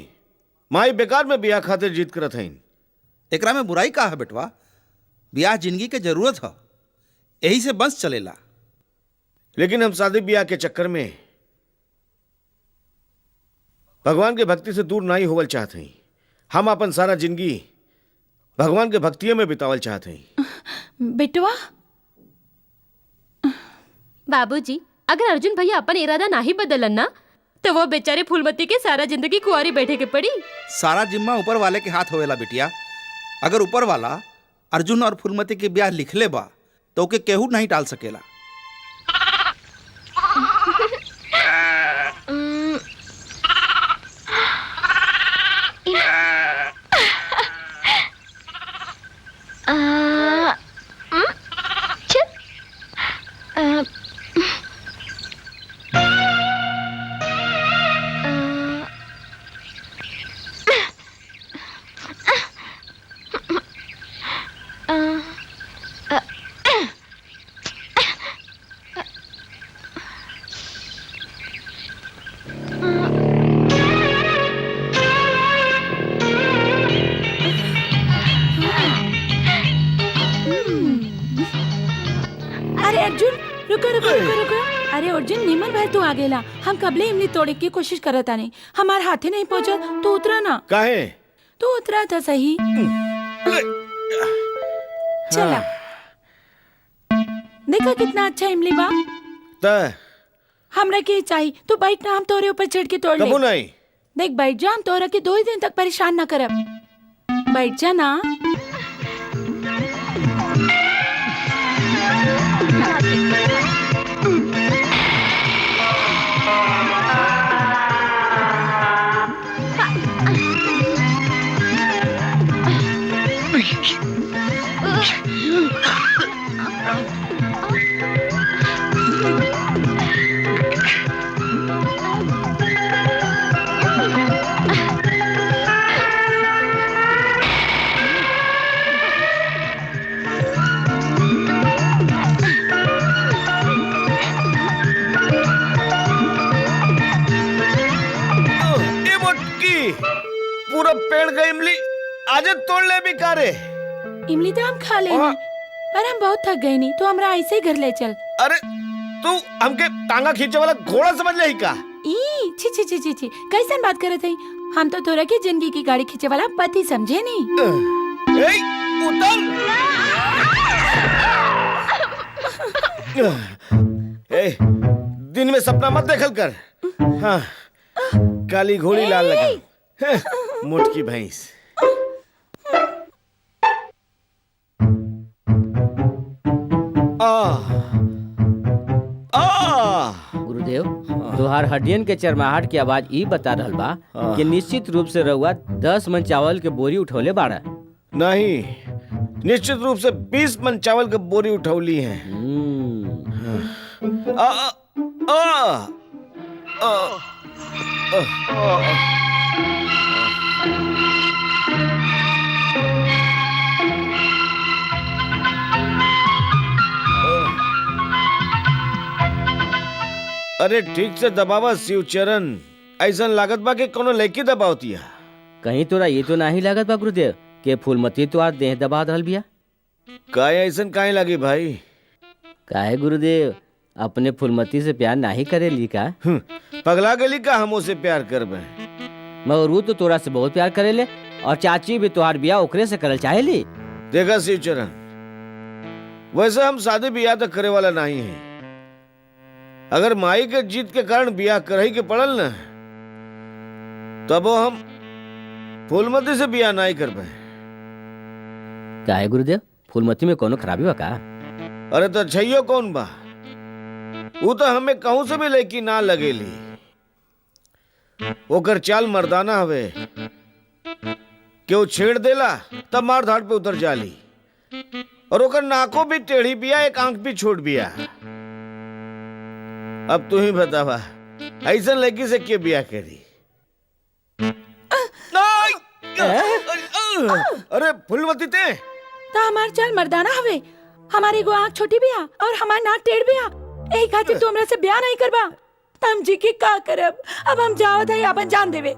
[SPEAKER 4] माई बेकार में ब्याह खातिर जिद करत हैं।
[SPEAKER 3] एकरा में बुराई का है बेटवा? ब्याह जिंदगी के जरूरत है, यही से बंस चलेला।
[SPEAKER 4] लेकिन हम शादी ब्याह के चक्कर में भगवान के भक्ति से दूर नहीं होवल चाहते हैं। हम अपन सारा जिंदगी भगवान के भक्तियों में बितावल चाहते हैं।
[SPEAKER 6] बेटवा,
[SPEAKER 9] बाबूजी, अगर अर्जुन भैया अपन इरादा ना ही बदलन ना तो वो बेचारे फूलमती के सारा जिंदगी कुंवारी बैठे के पड़ी।
[SPEAKER 3] सारा जिम्मा ऊपर वाले के हाथ होवेला बिटिया। अगर ऊपर वाला अर्जुन और फूलमती के ब्याह लिख ले बा तो ओके केहू नहीं टाल सकेला।
[SPEAKER 6] अरे अर्जुन, निमन भाई तू आ गेला। हम कबले इमली तोड़े की कोशिश करत आने, हमार हाथे नहीं पहुंचा। तू उतरा ना।
[SPEAKER 4] काहे?
[SPEAKER 6] तू उतरा था सही। चला, देखा कितना अच्छा इमली बा।
[SPEAKER 4] त
[SPEAKER 6] हमरा के चाहिए, तू बैठ ना, हम तोरे ऊपर चढ़ के तोड़ ले।
[SPEAKER 4] कबू नहीं,
[SPEAKER 6] देख बैठ जा, हम तोरा के 2 ही दिन तक परेशान न करब। बैठ जा ना।
[SPEAKER 4] पूरा पेड़ का इमली आज तोड़ ले भी कारे।
[SPEAKER 6] इमली तो हम खा लेंगे, पर हम बहुत थक गए नहीं, तो हमरा ऐसे ही घर ले चल।
[SPEAKER 4] अरे तू हमके टांगा खींचे वाला घोड़ा समझ ले का?
[SPEAKER 6] ई छी छी छी छी छी, कैसन बात करत हई? हम तो तोरा की जिंदगी की गाड़ी खींचे वाला पति समझे नहीं।
[SPEAKER 4] उतर। दिन में सपना मत देखल कर। हाँ, काली घोड़ी लाल लगा, मोटकी भैंस।
[SPEAKER 2] गुरुदेव, तुहार हड्डियन के चरमाहट की आवाज ई बता रहल बा कि निश्चित रूप से रउआ 10 मन चावल के बोरी उठौले बाड़ा।
[SPEAKER 4] नहीं, निश्चित रूप से 20 मन चावल के बोरी उठौली है। अरे ठीक से दबावा शिवचरण, ऐसा लागत बा कि कोनो लड़की दबावतिया।
[SPEAKER 2] कहीं तोरा ये तो नहीं लागत बा गुरुदेव के फूलमती तो आज देह दबा रहल बिया?
[SPEAKER 4] काहे ऐसा काहे लगी भाई?
[SPEAKER 2] काहे गुरुदेव, अपने फूलमती से प्यार नहीं करेली का?
[SPEAKER 4] पगला गली का हम उसे प्यार करबे?
[SPEAKER 2] मगर वो तो तोरा से बहुत प्यार करेले, और चाची भी तोहार बिया ओकरे से करल चाहेली।
[SPEAKER 4] देखा शिवचरण, वैसे हम शादी बियाह तो करे वाला नहीं है। अगर माई के जीत के कारण बियाह करही के पड़ल न, तब हम फूलमती से बियाह नहीं कर पाए।
[SPEAKER 2] काहे गुरुदेव, फूलमती में कोनो खराबी बा का?
[SPEAKER 4] अरे तो छैयो कौन बा? वो तो हमें कहूं से भी लड़की ना लगेली। ओकर चाल मर्दाना हवे, क्यों छेड़ देला तब मार धाड़ पे उतर जाली, और ओकर नाको भी टेढ़ी बिया, एक आंख भी छोड़ बिया। अब तू ही बतावा, ऐसा लड़की से क्यों बिया करी? अरे फूलमती ते
[SPEAKER 6] ता हमार चाल मर्दाना हवे, हमारी एगो आँख छोटी बिया और हमार नाक टेढ़ बिया। एही खातिर तू हमरा से ब्याह नहीं करबा। हम जी के का करब? अब हम जावत हई अपन जान देवे।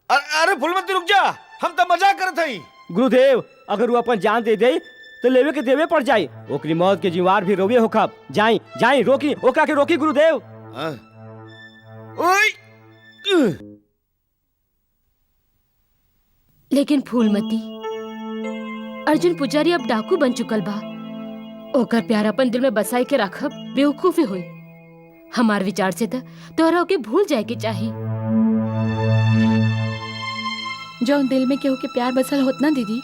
[SPEAKER 4] अरे फूलमती रुक जा, हम तो मजाक करत हई।
[SPEAKER 2] गुरुदेव, अगर वो अपन जान दे दे तो लेवे के देवे पड़ जाई, ओकरी मौत के जिम्मेवार भी रोवे होखब। जाई जाई, रोकी ओकरा के, रोकी गुरुदेव।
[SPEAKER 9] लेकिन फूलमती, अर्जुन पुजारी अब डाकू बन चुकल बा। ओकर प्यार अपन दिल में बसाई के रखब बेवकूफी हुई। हमार विचार से तोहरा ओके भूल जाए के चाही।
[SPEAKER 6] जो दिल में केहू के प्यार बसल होत ना दीदी,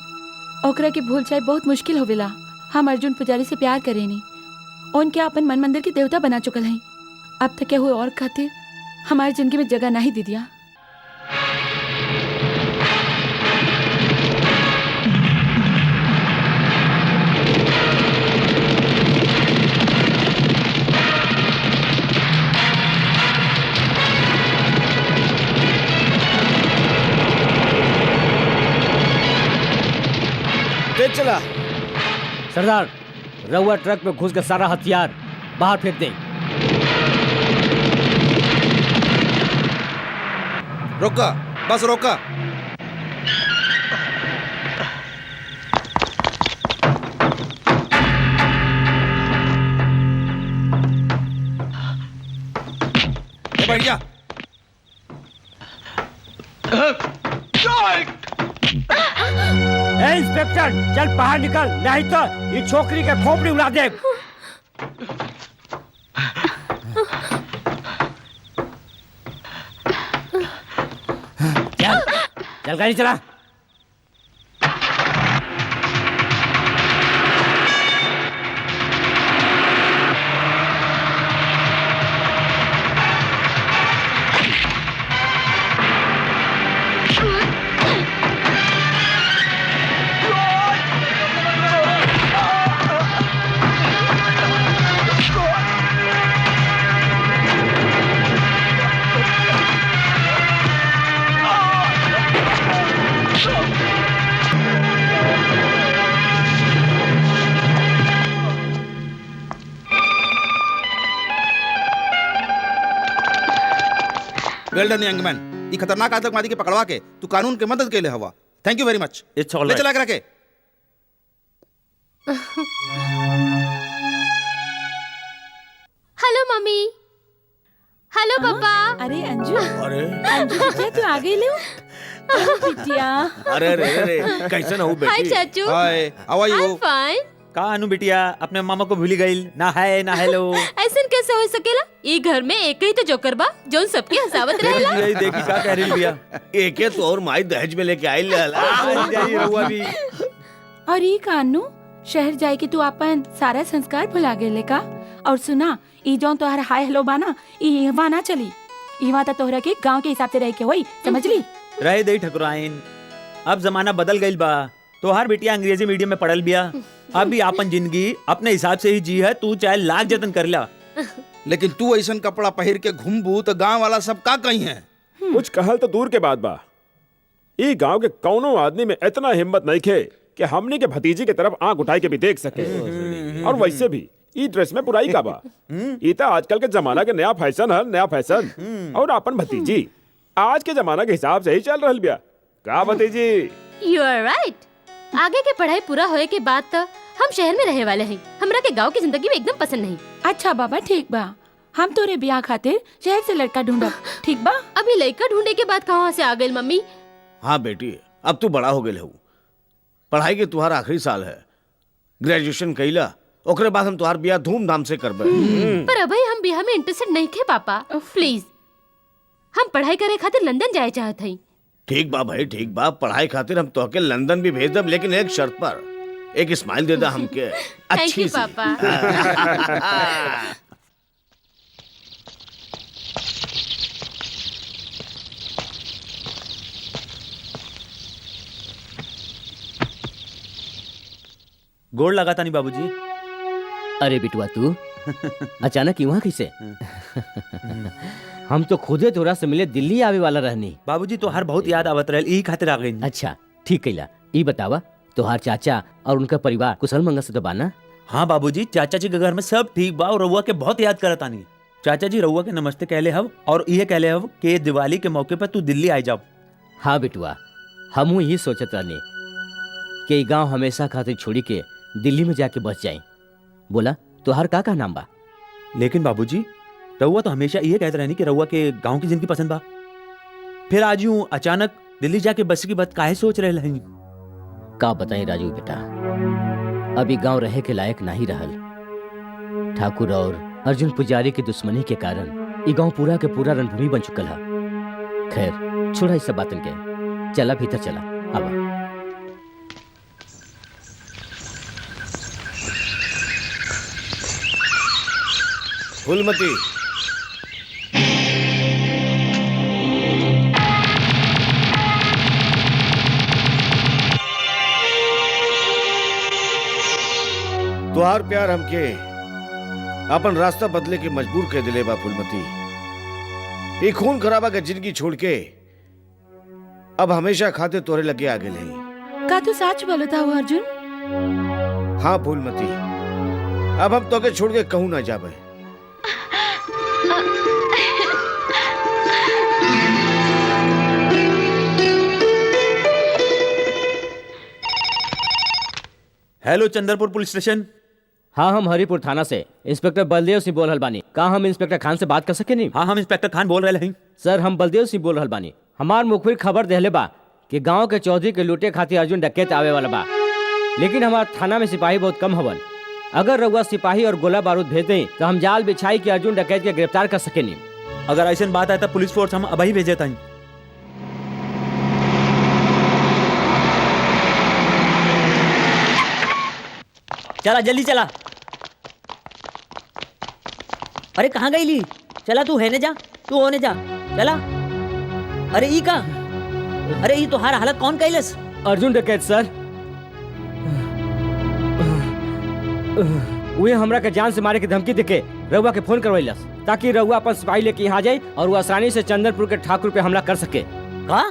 [SPEAKER 6] ओकरा के भूल जाए बहुत मुश्किल होवेला। हम अर्जुन पुजारी से प्यार करेनी, उनके अपन मन मंदिर के देवता बना चुकल हैं। अब तक केहू और खातिर हमारी जिंदगी में जगह नहीं दीदिया।
[SPEAKER 4] चला
[SPEAKER 2] सरदार, रउआ ट्रक में घुस के सारा हथियार बाहर फेंक दे।
[SPEAKER 3] रोका, बस रोका। बढ़िया।
[SPEAKER 2] इंस्पेक्टर, चल बाहर निकल, नहीं तो ये छोकरी के खोपड़ी उड़ा दे। चल गाड़ी चला।
[SPEAKER 3] वेल डन यंग मैन। ये खतरनाक आतंकवादी के पकड़वा के तू कानून के मदद के लिए हवा। थैंक यू वेरी मच।
[SPEAKER 5] इट्स ऑल
[SPEAKER 3] ले चला के रखे।
[SPEAKER 9] Hello mummy. हेलो पापा।
[SPEAKER 6] अरे अंजू,
[SPEAKER 4] अरे
[SPEAKER 6] अंजू बिटिया तू आ गई ले। अरे बिटिया,
[SPEAKER 4] अरे अरे अरे कैसे ना हो
[SPEAKER 9] हाय
[SPEAKER 4] बेटी?
[SPEAKER 9] चाचू।
[SPEAKER 3] हाय, हाउ आर
[SPEAKER 9] आई
[SPEAKER 3] यू?
[SPEAKER 9] फाइन।
[SPEAKER 5] का अनु बिटिया अपने मामा को भूली गई ना? है ना हेलो।
[SPEAKER 9] ऐसा कैसे हो सकेला? ये घर में एक ही तो जोकर बा जोन सबके हंसावत रहेला।
[SPEAKER 5] यही देखी का कह रही बिया।
[SPEAKER 4] एक है तो और माई दहेज में लेके आई ले
[SPEAKER 5] जाइए रहुआ भी।
[SPEAKER 6] और ये कानू शहर जाए कि तू अपन सारा संस्कार भुला गेले का? और सुना, ई जौन तोहर हाय हेलो बाना, ई वहाँ ना चली। ई वहाँ तोहरा के गांव के हिसाब से रह के होई, समझ ली?
[SPEAKER 5] रहे दे ठकुराइन, अब जमाना बदल गई बा। तो हर बिटिया अंग्रेजी मीडियम में पढ़ल बिया। अब भी अपन जिंदगी अपने हिसाब से ही जी है। तू चाहे लाख जतन कर ला।
[SPEAKER 3] लेकिन तू ऐसा कपड़ा पहन के घूमबू तो गांव वाला सब का कही है?
[SPEAKER 1] कुछ कहल तो दूर के बात बा। ई गांव के कौनो आदमी में इतना हिम्मत नहीं खे कि हमनी के भतीजी के तरफ आंख उठाई के भी देख सके। और वैसे भी ई ड्रेस में बुराई का बा। ई तो आजकल के जमाना के नया फैशन है, नया फैशन। और अपन भतीजी आज के जमाना के हिसाब से ही चल रहल बिया। का भतीजी?
[SPEAKER 9] You are right. आगे के पढ़ाई पूरा होए के बाद तो हम शहर में रहे वाले हैं। हमरा के गांव की जिंदगी में एकदम पसंद नहीं।
[SPEAKER 6] अच्छा बाबा, ठीक बा। हम तोरे ब्याह खातिर शहर से लड़का ढूंढब, ठीक बा?
[SPEAKER 9] अभी लड़का ढूंढे के बाद कहाँ से आ गई मम्मी?
[SPEAKER 4] हाँ बेटी, अब तू बड़ा हो गए हो। पढ़ाई के तुम्हारा आखिरी साल है। ग्रेजुएशन कैला, ओकरे बाद हम तुम्हार बियाह धूमधाम से करबे।
[SPEAKER 9] पर अभी हम बिहार में इंटरेस्टेड नहीं थे पापा। प्लीज, हम पढ़ाई करे खातिर लंदन जाए चाहत हई।
[SPEAKER 4] ठीक बा भाई, ठीक बा। पढ़ाई खातिर हम तोहके लंदन भी भेज देब, लेकिन एक शर्त पर। एक स्माइल दे दा हमके
[SPEAKER 9] थैंक
[SPEAKER 4] अच्छी
[SPEAKER 9] यू
[SPEAKER 4] सी।
[SPEAKER 9] पापा।
[SPEAKER 5] गोड़ लगाता नहीं बाबूजी।
[SPEAKER 2] अरे बिटुआ तू अचानक यहाँ कैसे? हम तो खुदे तोरा से मिले दिल्ली आवे वाला रहनी।
[SPEAKER 5] बाबूजी तो हर बहुत याद आवत रहे, यही खातिर आ गई।
[SPEAKER 2] अच्छा ठीक कैला। ई बतावा, तोहार चाचा और उनका परिवार कुशल मंगल से तो बाना?
[SPEAKER 5] हाँ बाबूजी, चाचा जी के घर में सब ठीक बा और रउआ के बहुत याद करत आनी। चाचा जी रउआ के नमस्ते कहले हव और ये कहले हव कि दिवाली के मौके पर तू दिल्ली आ जाओ।
[SPEAKER 2] हाँ बिटुआ, हमहू यही सोचत रहनी कि गांव हमेशा खातिर छोड़ी के दिल्ली में जाके बस जाए। बोला तोहार का नाम बा?
[SPEAKER 5] लेकिन बाबूजी रउआ तो हमेशा ये कहते रहनी कि रउआ के गांव की जिंदगी पसंद बा। फिर आज यूं अचानक दिल्ली जाके बस की बात काहे सोच रहे हैं?
[SPEAKER 2] का बताई राजू बेटा, अभी गांव रहे के लायक नहीं रहल। ठाकुर और अर्जुन पुजारी की दुश्मनी के कारण ये गांव पूरा के पूरा रणभूमि बन चुकल है। खैर छोड़ा इस सब बातन के, चला भीतर चला। आवा।
[SPEAKER 4] फूलमती, तुहार प्यार हमके अपन रास्ता बदले के मजबूर कर दिले बा फूलमती। ये खून खराबा के जिंदगी छोड़ के अब हमेशा खाते तोरे लगे आगे नहीं।
[SPEAKER 6] का तू सच बोलता हो अर्जुन?
[SPEAKER 4] हाँ फूलमती, अब हम तोके छोड़ के कहूं ना जाबे।
[SPEAKER 5] Hello Chandrapur police station.
[SPEAKER 2] हाँ, हम हरिपुर थाना से इंस्पेक्टर बलदेव सिंह बोल रहल बानी। का हम इंस्पेक्टर खान से बात कर सके नहीं?
[SPEAKER 5] हाँ, हम इंस्पेक्टर खान बोल रहे हैं।
[SPEAKER 2] सर, हम बलदेव सिंह बोल रहल बानी। हमार मुखबिर खबर देहले बा कि गांव के चौधरी के लूटे खातिर अर्जुन डकैत आवे वाला बा। लेकिन हमार थाना में सिपाही बहुत कम हवन। अगर रउआ सिपाही और गोला बारूद भेज दें तो हम जाल बिछाई के अर्जुन डकैत के गिरफ्तार कर सके नहीं।
[SPEAKER 5] अगर ऐसा बात है तो पुलिस फोर्स हम अभी भेजे था। चला जल्दी चला। अरे कहाँ गई ली? चला तू है ने जा, तू होने जा, चला। अरे ई का? अरे ई तुम्हारा हालत कौन कैलस?
[SPEAKER 2] अर्जुन डकैत सर, वे हमरा के जान से मारे की धमकी देके रउआ के फोन करवैलस ताकि रउआ अपन सिपाही लेके यहाँ जाए और वो आसानी से चंदनपुर के ठाकुर पे हमला कर सके।
[SPEAKER 5] का?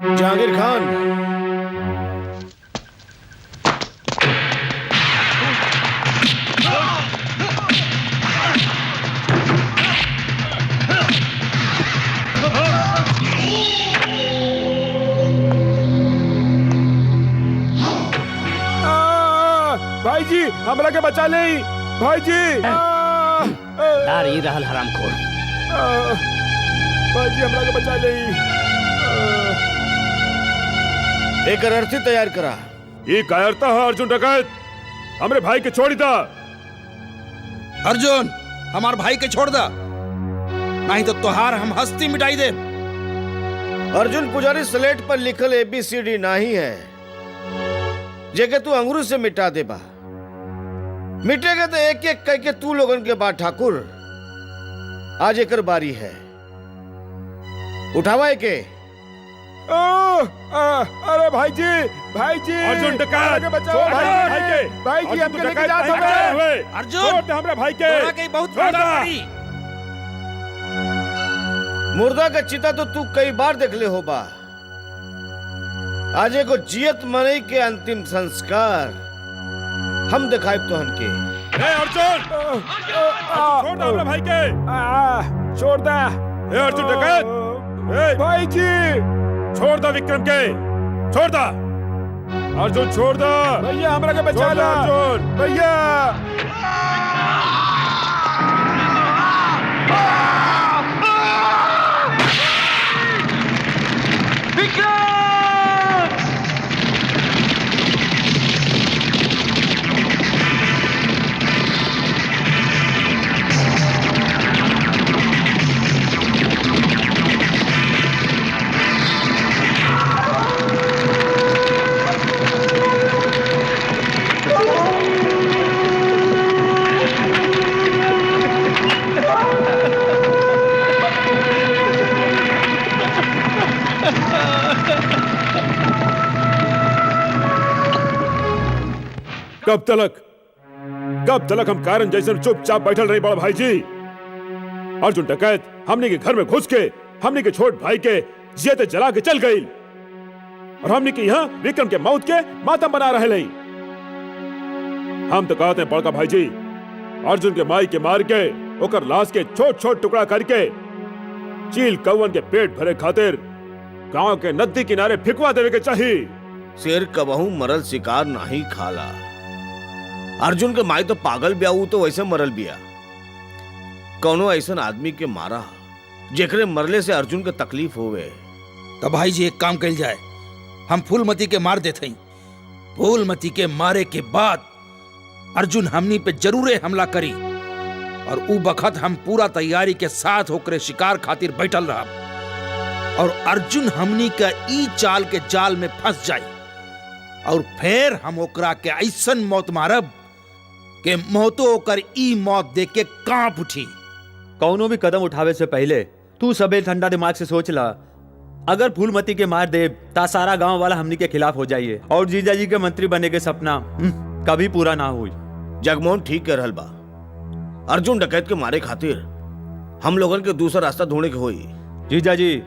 [SPEAKER 4] जहांगीर खान,
[SPEAKER 1] भाई जी हमरा के बचा ले भाई जी।
[SPEAKER 2] यार ये रहल हरामखोर।
[SPEAKER 1] भाई जी हमरा के बचा ले।
[SPEAKER 4] एक अर्थी तैयार करा।
[SPEAKER 1] ये कायरता है अर्जुन डकैत, हमरे भाई के छोड़ दा।
[SPEAKER 3] अर्जुन हमार भाई के छोड़ दा, नहीं तो तुहार हम हस्ती मिटाई दे।
[SPEAKER 4] अर्जुन पुजारी स्लेट पर लिखल ABCD नहीं है, जेके तू अंगूर से मिटा दे बा। मिटेगा तो एक एक कह के तू लोगन के बाद ठाकुर। आज एकर बारी है, उठावा के।
[SPEAKER 1] अरे भाई जी अर्जुन डकैत बचाओ भाई जी हमके लेके जा हवे।
[SPEAKER 3] अर्जुन
[SPEAKER 1] छोड़ दे हमरे भाई के।
[SPEAKER 3] तोरा के बहुत फायदा पड़ी।
[SPEAKER 4] मुर्दा का चिता तो तू कई बार देख ले हो बा। आज एगो जियत मनई के अंतिम संस्कार हम दिखाए तो हनके।
[SPEAKER 1] अर्जुन छोड़ दे हमरे भाई के। छोड़ दे अर्जुन डकैत। भाई जी छोड़ दो विक्रम के, छोड़ दो अर्जुन, छोड़ दो भैया, हमरा के बचा लो अर्जुन भैया। कब तलक हम कारण जैसे चुपचाप बैठल रही बड़ा भाई जी। अर्जुन डकैत हमने के घर में घुस के हमने के छोट भाई के जियते जला के चल गई और हमने के यहाँ विक्रम के मौत के मातम बना रहे नहीं। हम तो कहते हैं बड़का भाई जी, अर्जुन के माई के मार के ओकर लाश के छोट छोट टुकड़ा करके चील कौवन के पेट भरे खातिर गांव के नदी किनारे फिकवा देवे के चाहिए।
[SPEAKER 4] शेर कबहू मरल शिकार नहीं खाला। अर्जुन के माई तो पागल बिया, तो वैसे मरल बिया। कौनो ऐसा आदमी के मारा जेकरे मरले से अर्जुन के तकलीफ होवे।
[SPEAKER 3] तो भाई जी एक काम कल जाए, हम फूलमती के मार देते हैं। फूलमती के मारे के बाद अर्जुन हमनी पे जरूर हमला करी और उ बखत हम पूरा तैयारी के साथ होकर शिकार खातिर बैठल रहा और अर्जुन हमनी का ई चाल के जाल में फंस जाए और फिर हम ओकरा के ऐसन मौत मारब के मौतो ओकर ई मौत देख के कांप उठी।
[SPEAKER 5] कौनो भी कदम उठावे से पहले तू सबे ठंडा दिमाग से सोच ला। अगर फूलमती के मार दे ता सारा गांव वाला हमनी के खिलाफ हो जाइए और जीजा जी के मंत्री बने के सपना कभी पूरा ना हुई।
[SPEAKER 4] जगमोहन ठीक कह रहल बा। अर्जुन डकैत के मारे खातिर हम लोगन के दूसरा रास्ता ढूंढे के होई।
[SPEAKER 5] जीजा जी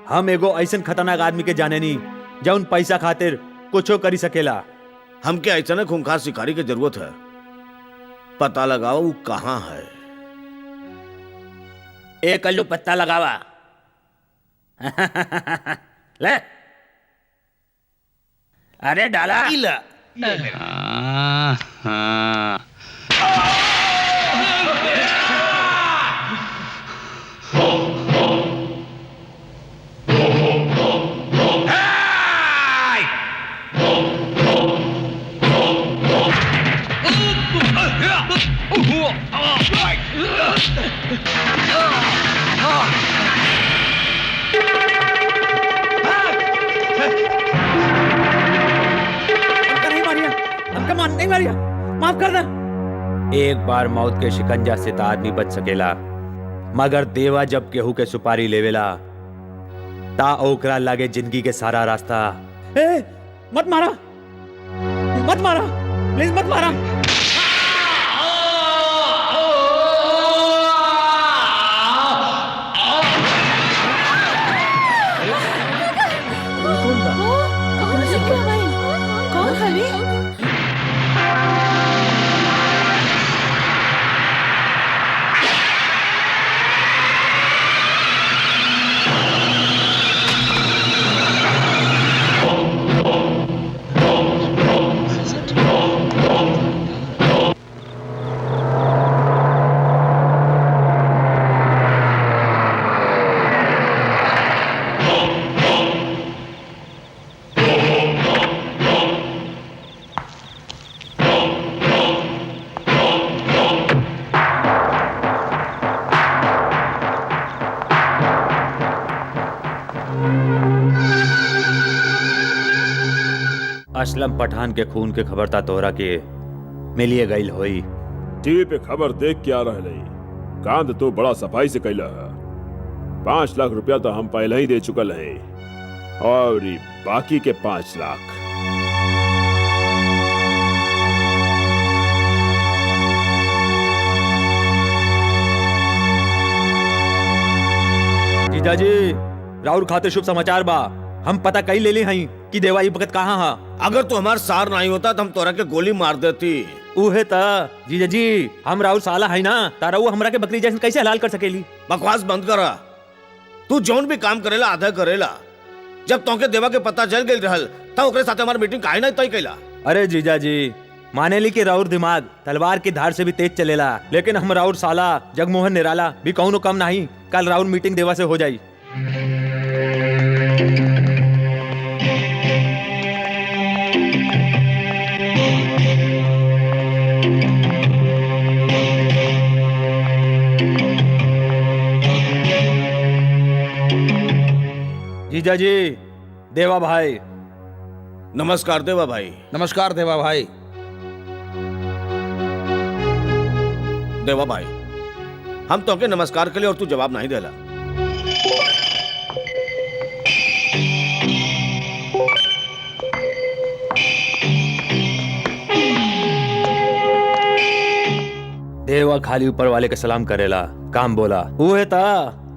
[SPEAKER 5] हम एगो ऐसन खतरनाक आदमी के जाने नी जौन पैसा खातिर कुछो करी सकेला।
[SPEAKER 4] हमके ऐसा खूंखार शिकारी की जरूरत है। पता लगाओ वो कहाँ है।
[SPEAKER 8] एक कल्लू पत्ता लगावा। ले अरे डाला
[SPEAKER 5] नहीं मारिया, हमका नहीं मारिया, माफ कर दे। एक बार मौत के शिकंजा से तो आदमी बच सकेला, मगर देवा जब केहू के सुपारी लेवेला ता ओकरा लागे जिंदगी के सारा रास्ता। ए, मत मारा, मत मारा, प्लीज मत मारा।
[SPEAKER 6] कौन हवे?
[SPEAKER 5] असलम पठान के खून के खबर ता तोहरा के मिलिए गईल होई।
[SPEAKER 1] टीवी पे खबर देख के आ रहे कांद तो बड़ा सफाई से कैला है। 5 लाख रुपया तो हम पहले ही दे चुकल है और बाकी के 5 लाख।
[SPEAKER 5] जीजाजी राउर खाते शुभ समाचार बा, हम पता कई ले ली हई कि देवा ई वक्त कहाँ हा।
[SPEAKER 4] अगर तू हमार सार नहीं होता तो हम तोरा के गोली मार देती।
[SPEAKER 5] उहे ता जीजाजी हम राउर साला है ना, तारा वो हमरा के बकरी जैसे कैसे हलाल कर सकेली।
[SPEAKER 4] बकवास बंद करा। तू जौन भी काम करेला आधा करेला। जब तोके देवा के पता चल गई रहल तब ओकरे साथे हमार मीटिंग काहे ना तय कैला।
[SPEAKER 5] अरे जीजाजी माने ली कि राउर दिमाग तलवार की धार से भी तेज चलेला, लेकिन हम राउर साला जगमोहन निराला भी कौनो कम नहीं। कल राउर मीटिंग देवा से हो जाई। जीजाजी देवा भाई।
[SPEAKER 4] नमस्कार देवा भाई।
[SPEAKER 3] नमस्कार देवा भाई।
[SPEAKER 4] देवा भाई हम तोके नमस्कार के लिए और तू जवाब नहीं देला।
[SPEAKER 5] देवा खाली ऊपर वाले के सलाम करेला, काम बोला उहे ता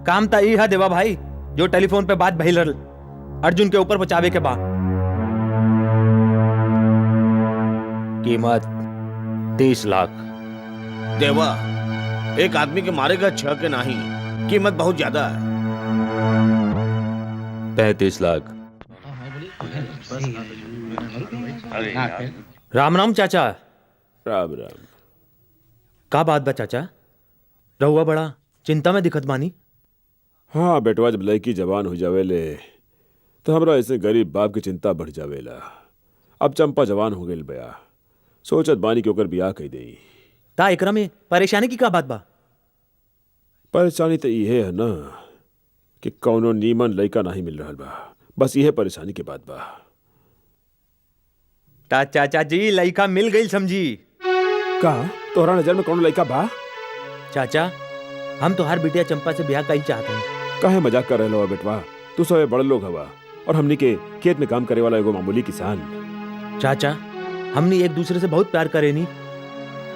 [SPEAKER 5] काम ता ई है देवा भाई जो टेलीफोन पे बात भइल रहल अर्जुन के ऊपर बचावे के बा। कीमत 30 लाख।
[SPEAKER 4] देवा एक आदमी के मारेगा 6 के नहीं, कीमत बहुत ज्यादा है।
[SPEAKER 5] 35 लाख। राम राम चाचा।
[SPEAKER 1] राम राम।
[SPEAKER 5] का बात बा चाचा, रहुआ बड़ा चिंता में दिखत बानी।
[SPEAKER 1] हाँ बेटवा, जब लड़की जवान हो जावेले तो हमरा ऐसे गरीब बाप की चिंता बढ़ जावेला। अब चंपा जवान हो गई बया, सोचत बानी के ओकर बियाह कई देई।
[SPEAKER 5] ता एकरा में परेशानी की का बात बा?
[SPEAKER 1] परेशानी तो इहे है ना कि कौनो नीमन लड़का नहीं मिल रहा बा, बस यह परेशानी के बात बा।
[SPEAKER 5] ता चाचा जी लड़का मिल गई समझी।
[SPEAKER 1] का तोहरा नजर में कौन लड़का बा?
[SPEAKER 5] चाचा हम तो हर बिटिया चंपा से ब्याह कई चाहते हैं।
[SPEAKER 1] काहे मजाक कर रहे हो बेटवा? तू सब बड़े लोग हवा और हमनी के खेत में काम करे वाला एगो मामूली किसान।
[SPEAKER 5] चाचा हमने एक दूसरे से बहुत प्यार करेनी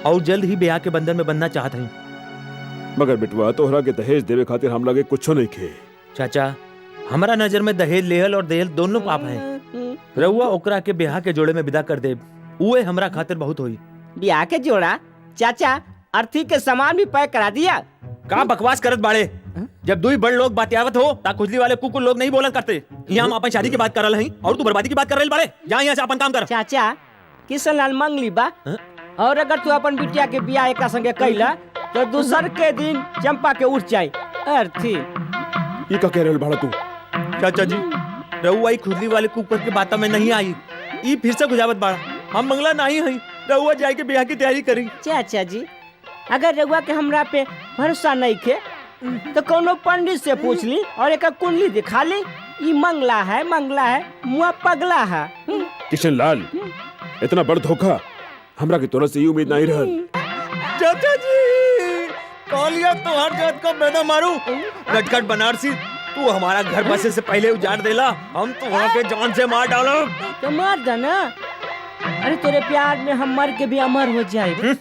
[SPEAKER 5] और जल्द ही ब्याह के बंधन में बनना चाहते हैं।
[SPEAKER 1] मगर बेटवा तोहरा के दहेज देवे खातिर हम लगे कुछ नहीं खे।
[SPEAKER 5] चाचा हमारा नजर में दहेज लेहल और देहल दोनों पाप हैं। रहुआ ओकरा के ब्याह के जोड़े में विदा कर दे, उहे हमरा खातिर बहुत होई।
[SPEAKER 2] ब्याह के जोड़ा? चाचा अर्थी के सामान भी पैक करा दिया।
[SPEAKER 5] का बकवास करत बाड़े? जब दुई बड़ लोग बातियावत हो ता खुजली वाले कुकुर लोग नहीं बोलन करते। यहाँ हम अपन शादी की बात कर रहे हैं और तू बर्बादी की बात कर रहे बाड़े। जा यहाँ से अपन काम कर।
[SPEAKER 2] चाचा किशन लाल मंगली बा, और अगर तू अपन बिटिया के ब्याह एक संगे कैला तो दूसर के दिन चंपा के उठ जाए अर्थी।
[SPEAKER 1] ये का कह रहे भाड़ा तू?
[SPEAKER 5] चाचा जी रहुआ खुजली वाले कुकुर की बात में नहीं आई, ई फिर से गुजावत बाड़ा। हम मंगला नहीं है, रहुआ जाए के ब्याह की तैयारी करी।
[SPEAKER 2] चाचा जी
[SPEAKER 11] अगर रउआ के हमरा पे भरोसा नहीं खे तो कोनो पंडित से पूछ ली और एक कुंडली दिखा ली। ई मंगला है मुआ पगला है।
[SPEAKER 1] किशन लाल, इतना बड़ धोखा हमरा की तोरा से ये उम्मीद नहीं रहल।
[SPEAKER 5] चाचा जी कालिया तो हर जात को बेदा मारू। नटखट बनारसी, तू हमारा घर बसे से पहले उजाड़ देला, हम तो वहाँ के जान से मार डालो।
[SPEAKER 11] तो मार देना। अरे तेरे प्यार में हम मर के भी अमर हो जाए,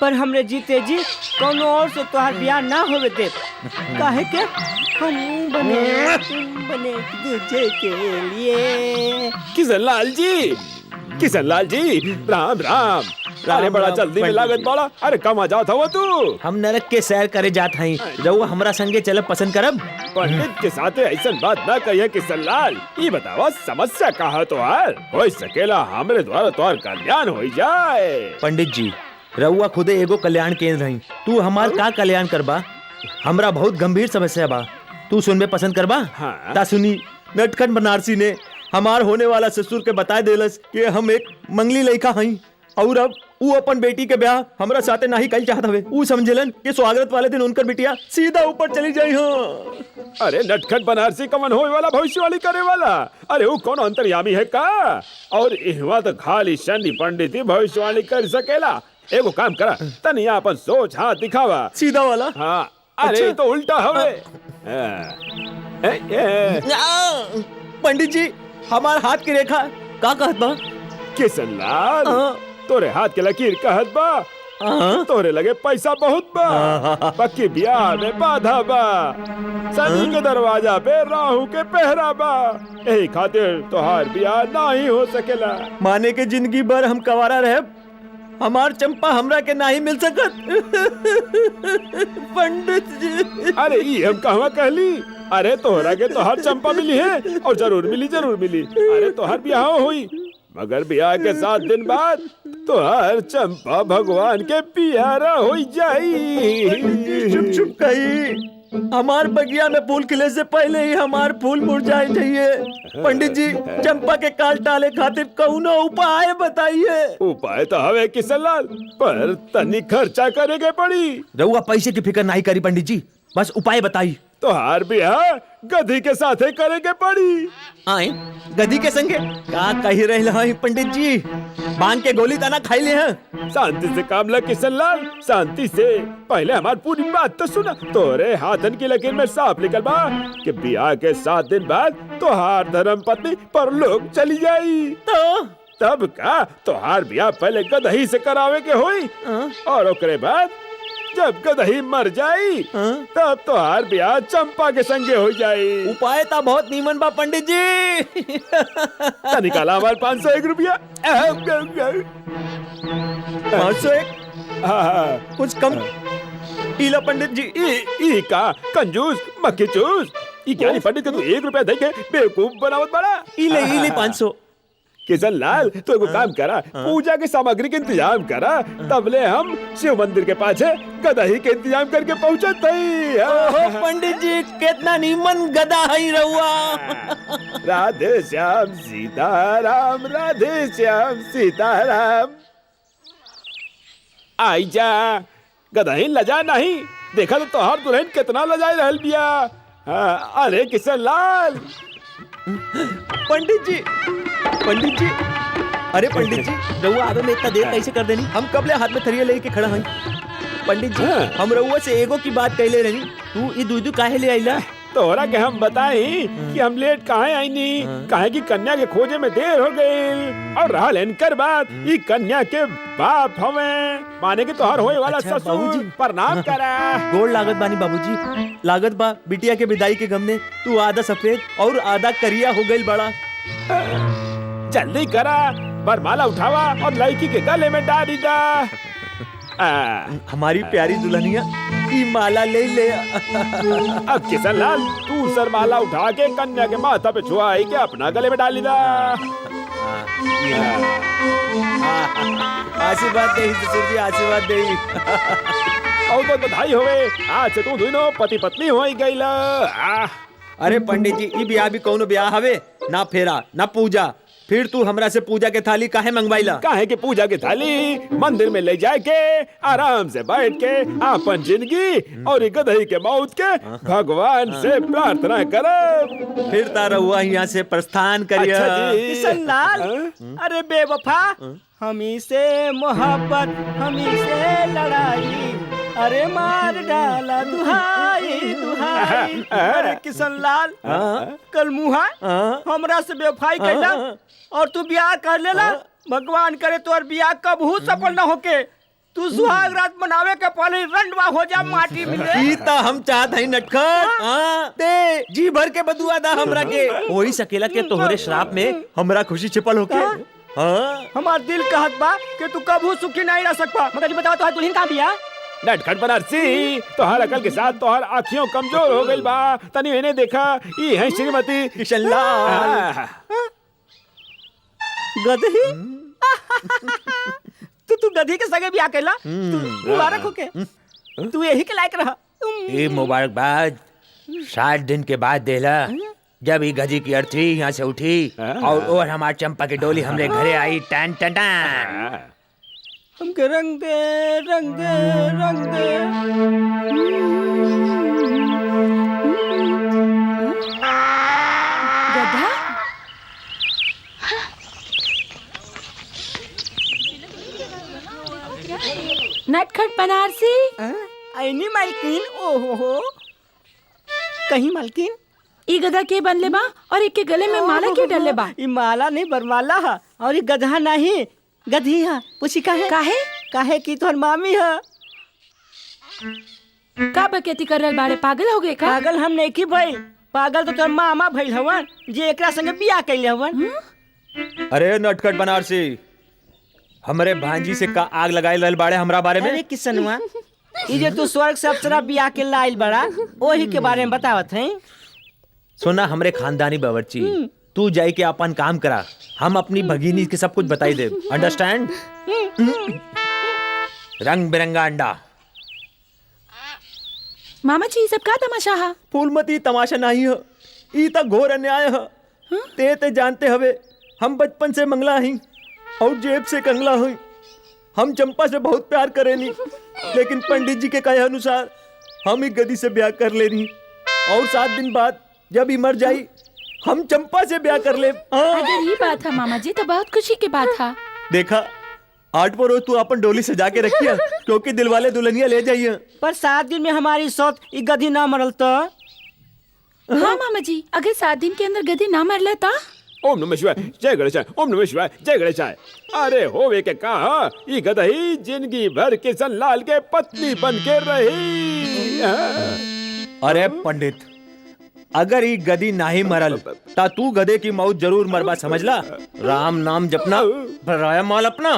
[SPEAKER 11] पर हमरे जीते जी कोनो और से तोहार ब्याह ना होवे दे। काहे के हम बने दूजे के लिए।
[SPEAKER 1] किशन लाल जी राम राम। अरे बड़ा जल्दी में लागत बड़ा। अरे कहाँ जात हुआ तू?
[SPEAKER 5] हम नरक के सैर करे जात हई, रउआ हमरा संगे चलब पसंद करब?
[SPEAKER 1] पंडित के साथे ऐसा बात ना कहिए किशन लाल। ये बतावा समस्या कहा तो हो सकेला हमरे द्वारा तोहर कल्याण हो जाए।
[SPEAKER 5] पंडित जी रउआ खुदे एगो कल्याण केंद्र हई, तू हमार का कल्याण करबा? हमरा बहुत गंभीर समस्या बा, तू सुनबे पसंद करबा?
[SPEAKER 1] हाँ।
[SPEAKER 5] ता सुनी, नटखट बनारसी ने हमार होने वाला ससुर के बता देलस कि हम एक मंगली लड़का हई और अब वो अपन बेटी के ब्याह हमरा साथे नहीं कल चाहत हवे। वो समझलन कि स्वागत वाले दिन उनकर बिटिया सीधा ऊपर चली जाई। हाँ
[SPEAKER 1] अरे नटखट बनारसी कमन होए वाला भविष्यवाणी करे वाला। अरे वो कौन अंतर्यामी है का? और इहवा तो खाली शनि पंडित ही भविष्यवाणी कर सकेला। एगो काम करा, तनिया अपन सोच हाथ दिखावा।
[SPEAKER 5] सीधा वाला?
[SPEAKER 1] हाँ। अरे तो उल्टा हवे।
[SPEAKER 5] पंडित जी हमार हाथ की रेखा का कहत बा?
[SPEAKER 1] किशन लाल, तोरे हाथ के लकीर कहत बा तोरे लगे पैसा बहुत बा, पक्की ब्याह में बाधा बा, शनि के दरवाजा पे राहु के पहरा बा, यही खातिर तोहार ब्याह नहीं हो सकेला।
[SPEAKER 5] माने के जिंदगी भर हम कवारा रहे, हमार चंपा हमरा के नहीं मिल सकत। पंडित जी
[SPEAKER 1] अरे ये हम कहवा कहली? अरे तोहरा के तोहार चंपा मिली है और जरूर मिली। अरे तोहार ब्याह हुई, मगर ब्याह के 7 दिन बाद तोहार चंपा भगवान के प्यारा हो जाई।
[SPEAKER 5] चुप कही, हमार बगिया में फूल खिले से पहले ही हमार फूल मुरझाए चाहिए। पंडित जी चंपा के काल टाले खातिर कौनो उपाय बताइए।
[SPEAKER 1] उपाय तो हवे किशन लाल, पर तनी खर्चा करे के पड़ी।
[SPEAKER 5] रउआ पैसे की फिक्र नहीं करी पंडित जी, बस उपाय बताई।
[SPEAKER 1] तोहार ब्याह गधी के साथे करे के पड़ी।
[SPEAKER 5] आए गधी के संगे का कही रहे हैं पंडित जी? बांध के गोली दाना खाई ले हैं।
[SPEAKER 1] शांति से काम ल किशन लाल, शांति से। पहले हमारी पूरी बात तो सुना। तोरे हाथन की लकीर में साफ लिखल बा कि ब्याह के 7 दिन बाद तोहार धर्म पत्नी परलोक चली जाई।
[SPEAKER 5] तो
[SPEAKER 1] तब का तोहार ब्याह पहले गदही से करावे के होई और ओकरे बाद जब गदही मर जाई तब तोहार ब्याह चंपा के संगे हो जाई।
[SPEAKER 5] उपाय तो बहुत नीमन बा पंडित जी।
[SPEAKER 1] निकाला हमारे 501 रुपया।
[SPEAKER 5] 501? कुछ कम पीला पंडित जी।
[SPEAKER 1] ई का कंजूस मक्खी चूस। ई ज्ञानी पंडित के तू 1 रुपया दे के बेवकूफ बनावत बड़ा।
[SPEAKER 5] इले 500।
[SPEAKER 1] किशन लाल तो एगो काम करा, पूजा की सामग्री के इंतजाम करा, तबले हम शिव मंदिर के पाछे गदही के इंतजाम करके पहुंचत हई।
[SPEAKER 5] पंडित जी कितना नीमन गदा हई रहुआ।
[SPEAKER 1] राधे श्याम सीताराम, राधे श्याम सीताराम। आई जा, गदही लजा नहीं। देखा तो तोहार दुल्हन कितना लजाई रहल बिया। अरे किशन लाल।
[SPEAKER 5] पंडित जी अरे पंडित जी रउआ आवे में इतना देर कैसे कर देनी? हम कब ले हाथ में थरिया लेके खड़ा हई। पंडित जी हम रउआ से एगो की बात कहले रहनी, तू ई दूध काहे ले आइला?
[SPEAKER 1] तोहरा के हम बताई कि हम लेट काहे आईनी, काहे की कन्या के खोजे में देर हो गई। और रहल इनकर बात, ई कन्या के बाप हमें माने के तोहर होए वाला ससुर। प्रणाम करा।
[SPEAKER 5] गोड़ लागत बानी बाबूजी। लागत बा बिटिया के विदाई के गम ने तू आधा सफेद और आधा करिया हो गई बड़ा।
[SPEAKER 1] जल्दी करा, बरमाला उठावा और लड़की के गले में डाली दा।
[SPEAKER 5] हमारी प्यारी दुल्हनिया की माला ले ले।
[SPEAKER 1] अब किशन लाल तू सरमाला उठा के कन्या के माथा पे छुआई के अपना गले में डाली दा।
[SPEAKER 5] आशीर्वाद दे ससुर जी, आशीर्वाद दे।
[SPEAKER 1] और तो बधाई होवे, आज से तू दोनों पति पत्नी हो गई।
[SPEAKER 5] अरे पंडित जी ई ब्याह भी कौनो ब्याह हवे? ना फेरा ना पूजा, फिर तू हमरा से पूजा के थाली काहे मंगवाइला?
[SPEAKER 1] काहे की पूजा की थाली मंदिर में ले जाए के आराम से बैठ के अपन जिंदगी और ई गदही के मौत के भगवान से प्रार्थना करे।
[SPEAKER 5] फिर तारा हुआ यहाँ से प्रस्थान करिया।
[SPEAKER 1] अच्छा जी।
[SPEAKER 11] किशन लाल, अरे बेवफा, हमी से मोहब्बत, हमी से लड़ाई, अरे मार डाला दुहाई दुहाई। अरे किशन लाल, कल मुहा हमरा से बेवफाई कैला और तू ब्याह कर लेला। भगवान करे तोर ब्याह कबहू सफल न होके तू सुहाग रात मनावे के पहले रंडवा हो जा माटी में।
[SPEAKER 5] ईता हम चाहत हई नटखट। दे जी भर के बदुआ दा हमरा के। वही सकेला के तोहरे श्राप में हमरा खुशी छिपल होके।
[SPEAKER 11] हमार दिल कहत बा कि तू कबहू सुखी नहीं रह सकबा। मगर बताओ तोहार दुल्हन कहां बिया?
[SPEAKER 1] नटखट बनारसी, तोहर अकल के साथ तोहर आँखियों कमजोर हो गई बा। तनी इन्हें देखा, ये है श्रीमती
[SPEAKER 5] किशन लाल।
[SPEAKER 11] गदही तू गधी के संगे ब्याह कैला? तू मुबारक हो के, तू यही के लायक रहा।
[SPEAKER 5] ये मुबारकबाद 7 दिन के बाद देला, जब ये गधी की अर्थी यहाँ से उठी और हमार चंपा की डोली हमरे घरे आई। टन टन टन।
[SPEAKER 11] हमके रंग दे रंग दे रंग दे।
[SPEAKER 6] गधा नटखट बनारसी।
[SPEAKER 11] आईनी मालकिन। ओहो हो, कहीं मालकिन
[SPEAKER 6] ई गधा के बनले बा और एक के गले में माला क्यों डलले बा?
[SPEAKER 11] ई माला नहीं बरमाला है और ई गधा नहीं गधी है। पूछी काहे? काहे की तोहर मामी है।
[SPEAKER 6] का बकेती कर रहल बाड़े? पागल हो गए का?
[SPEAKER 11] पागल हम नहीं की भइल, पागल तो तोहर मामा भइल हवन जे एकरा संगे बियाह कैले हवन।
[SPEAKER 5] अरे नटखट बनारसी, हमरे भांजी से का आग लगाए रहल बाड़े हमरा बारे में?
[SPEAKER 11] अरे किसनवा, ई जे तू स्वर्ग से अप्सरा बियाह के लाइल बड़ा ओही के बारे में बतावत है।
[SPEAKER 5] सुना हमरे खानदानी बावर्ची, तू जाई के अपन काम करा, हम अपनी भगिनी के सब कुछ बताई दे। अंडरस्टैंड? रंग बिरंगा अंडा।
[SPEAKER 6] मामा जी, ये सब का तमाशा है?
[SPEAKER 5] फूलमती, तमाशा नहीं है, ई त घोर अन्याय है। ते जानते हवे हम बचपन से मंगला ही और जेब से कंगला हुई। हम चंपा से बहुत प्यार करेनी, लेकिन पंडित जी के कहे अनुसार हम ही गदी से ब्याह कर लेनी और 7 दिन बाद जब ही मर जाई हम चंपा से ब्याह कर ले।
[SPEAKER 6] अगर ये बात है मामा जी तो बहुत खुशी की बात है।
[SPEAKER 5] देखा, 8 पर रोज तू अपन डोली सजा के रखिया, क्योंकि दिलवाले दुल्हनिया ले जाइए।
[SPEAKER 11] पर 7 दिन में हमारी सौत ई गधी ना मरल तो?
[SPEAKER 6] हाँ मामा जी, अगर 7 दिन के अंदर गधी ना मर लेता।
[SPEAKER 1] ओम नमः शिवाय, जय गणेशाय। ओम नमः शिवाय, जय गणेशाय। अरे होवे के कहा, ये गदही जिंदगी भर किशन लाल के पत्नी बन के रही।
[SPEAKER 5] अरे पंडित, अगर ये गदी नहीं मरल ता तू गधे की मौत जरूर मरबा, समझला? राम नाम जपना, भराया माल अपना।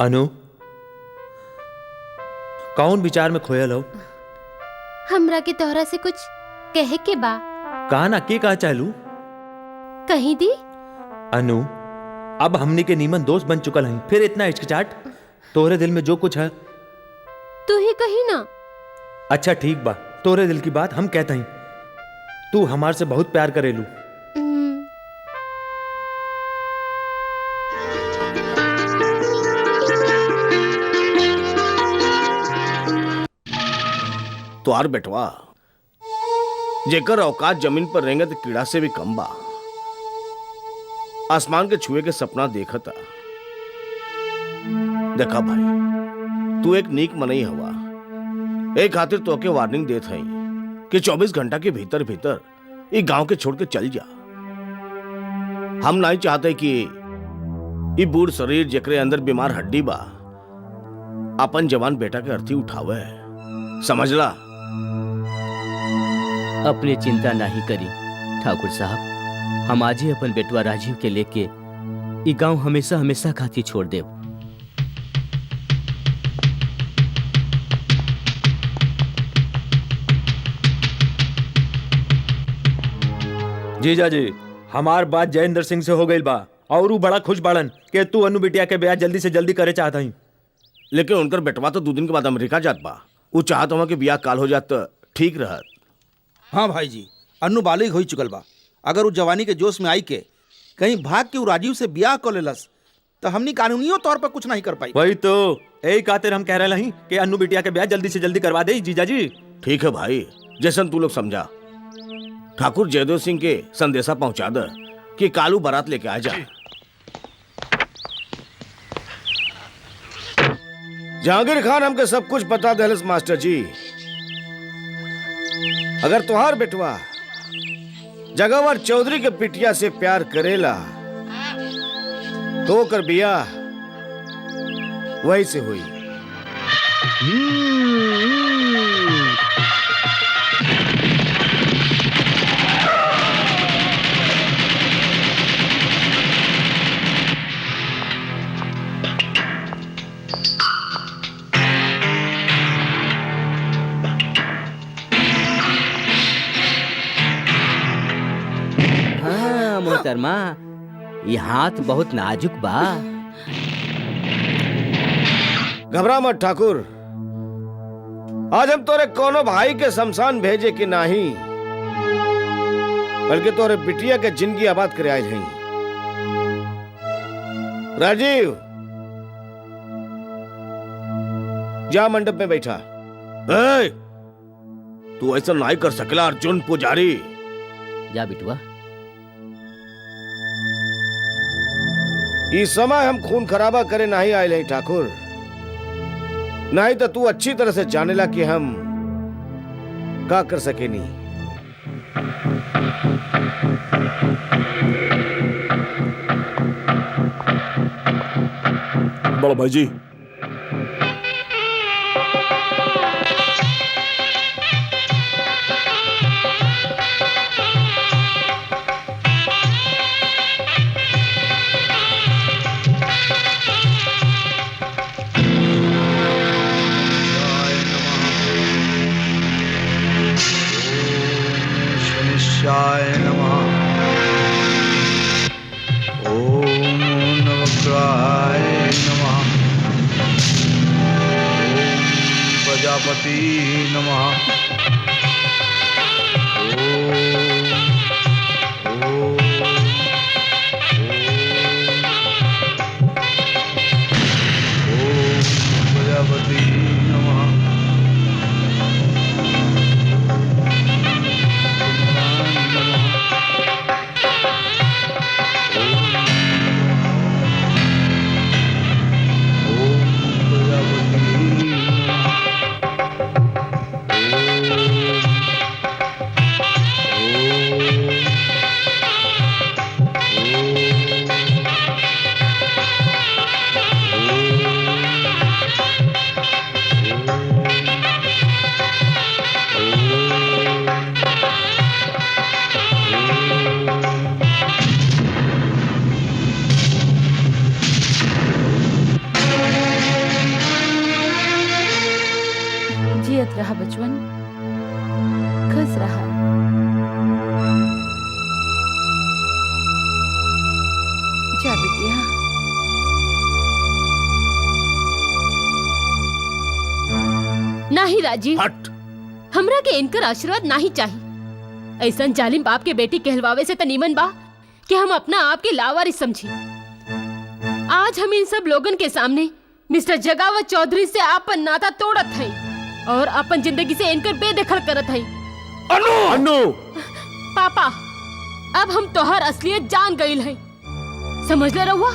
[SPEAKER 5] अनु, कौन विचार में खोयल हो?
[SPEAKER 9] हमरा के तोहरा से कुछ कहे के बा।
[SPEAKER 5] कहा ना, के कहा चालू?
[SPEAKER 9] कहीं दी।
[SPEAKER 5] अनु, अब हमनी के नीमन दोस्त बन चुकल हैं, फिर इतना हिचकिचाट? तोहरे दिल में जो कुछ है
[SPEAKER 9] तू ही कही ना।
[SPEAKER 5] अच्छा ठीक बा, तोरे दिल की बात हम कहते हैं। तू हमार से बहुत प्यार करेलू।
[SPEAKER 4] तुहार बेटवा जेकर औकात जमीन पर रहेंगे तो कीड़ा से भी कम बा। आसमान के छुए के सपना देखा था। देखा भाई, तू एक नीक मनई हवा, एक खातिर तो के वार्निंग देत हई कि 24 घंटा के भीतर भीतर ये गांव के छोड़ के चल जा। हम नहीं चाहते कि ये बूढ़ शरीर जेकरे अंदर बीमार हड्डी बा अपन जवान बेटा के अर्थी उठावे, समझला?
[SPEAKER 2] अपने चिंता नहीं करी ठाकुर साहब, हम आज ही अपन बेटवा राजीव के लेके ई गांव हमेशा हमेशा खातिर छोड़ देव।
[SPEAKER 5] जीजा जी, हमार बात जयेंद्र सिंह से हो गई बा और वो बड़ा खुश बाड़न कि तू अनु बिटिया के ब्याह जल्दी से जल्दी करे चाहता ही।
[SPEAKER 4] लेकिन उनकर बेटवा तो 2 दिन के बाद अमेरिका जात बा। वो चाहत हवा कि ब्याह काल हो जात तो ठीक रहत।
[SPEAKER 3] हाँ भाई जी, अन्नू बालिग हो चुकल बा। अगर वो जवानी के जोश में आई के कहीं भाग के वो राजीव से ब्याह कर लेलस तो हमनी कानूनियो तौर पर कुछ नहीं कर पाई।
[SPEAKER 5] वही तो यही खातिर हम कह रहे हैं कि अन्नू बिटिया के ब्याह जल्दी से जल्दी करवा दे जीजा जी।
[SPEAKER 4] ठीक है भाई, जैसन तू लोग समझा। ठाकुर जयदेव सिंह के संदेशा पहुंचा दे कि कालू बारात लेके आ जा। जहांगीर खान हमके सब कुछ बता देलस मास्टर जी। अगर तुहार बेटवा जगावर चौधरी के पिटिया से प्यार करेला तो कर बियाह वही से हुई।
[SPEAKER 2] हाँ मोहतरमा, ये हाथ बहुत नाजुक बा।
[SPEAKER 4] घबरा मत ठाकुर, आज हम तोरे कोनो भाई के शमशान भेजे कि नहीं, बल्कि तोरे बिटिया के जिंदगी आबाद करे आए हैं। राजीव, जा मंडप में बैठा। ए, तू ऐसा नहीं कर सकेला अर्जुन पुजारी।
[SPEAKER 2] जा बिटुआ।
[SPEAKER 4] इस समय हम खून खराबा करे नहीं आए हैं ठाकुर, नहीं तो तू अच्छी तरह से जानेला कि हम का कर सके नहीं।
[SPEAKER 1] बड़ा भाई जी,
[SPEAKER 12] शनिश्चाय नमः। ओम नवग्रहाय नमः। ओम प्रजापति नमः। ओम प्रजापति नमः।
[SPEAKER 6] जियत रहा बचवन, खुश रहा। जा बिटिया।
[SPEAKER 9] नहीं राजीव,
[SPEAKER 4] हट।
[SPEAKER 9] हमरा के इनकर आशीर्वाद नहीं चाहिए। ऐसा जालिम बाप के बेटी कहलवावे से तनीमन बा कि हम अपना आप के लावारिस समझी। आज हम इन सब लोगन के सामने मिस्टर जगावत चौधरी से आपन नाता तोड़त है और अपन जिंदगी से इनकर बेदखल करत है।
[SPEAKER 4] अनु! अनु!
[SPEAKER 9] पापा, अब हम तोहर असलियत जान गईल है। समझ ले रहुआ,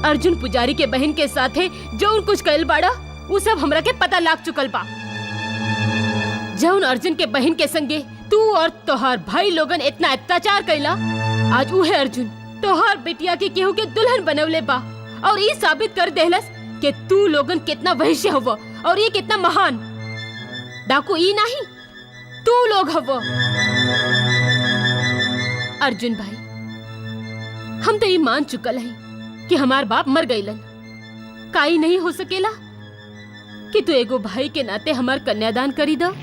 [SPEAKER 9] अर्जुन पुजारी के बहन के साथे जो कुछ कइल बाड़ा वो सब हमरा के पता लाग चुकल बा। जौन अर्जुन के बहन के संगे तू और तोहार भाई लोगन इतना अत्याचार कैला, आज उहे अर्जुन तोहार बिटिया के केहू के दुल्हन बनवले बा और ये साबित कर देहलस कि तू लोगन कितना वहशी हव और ये कितना महान। डाकू ई नहीं, तू लोग हव। अर्जुन भाई, हम तो ये मान चुकल है कि हमार बाप मर गईलन। काई नहीं हो सकेला कि तू एगो भाई के नाते हमार कन्यादान करी दा।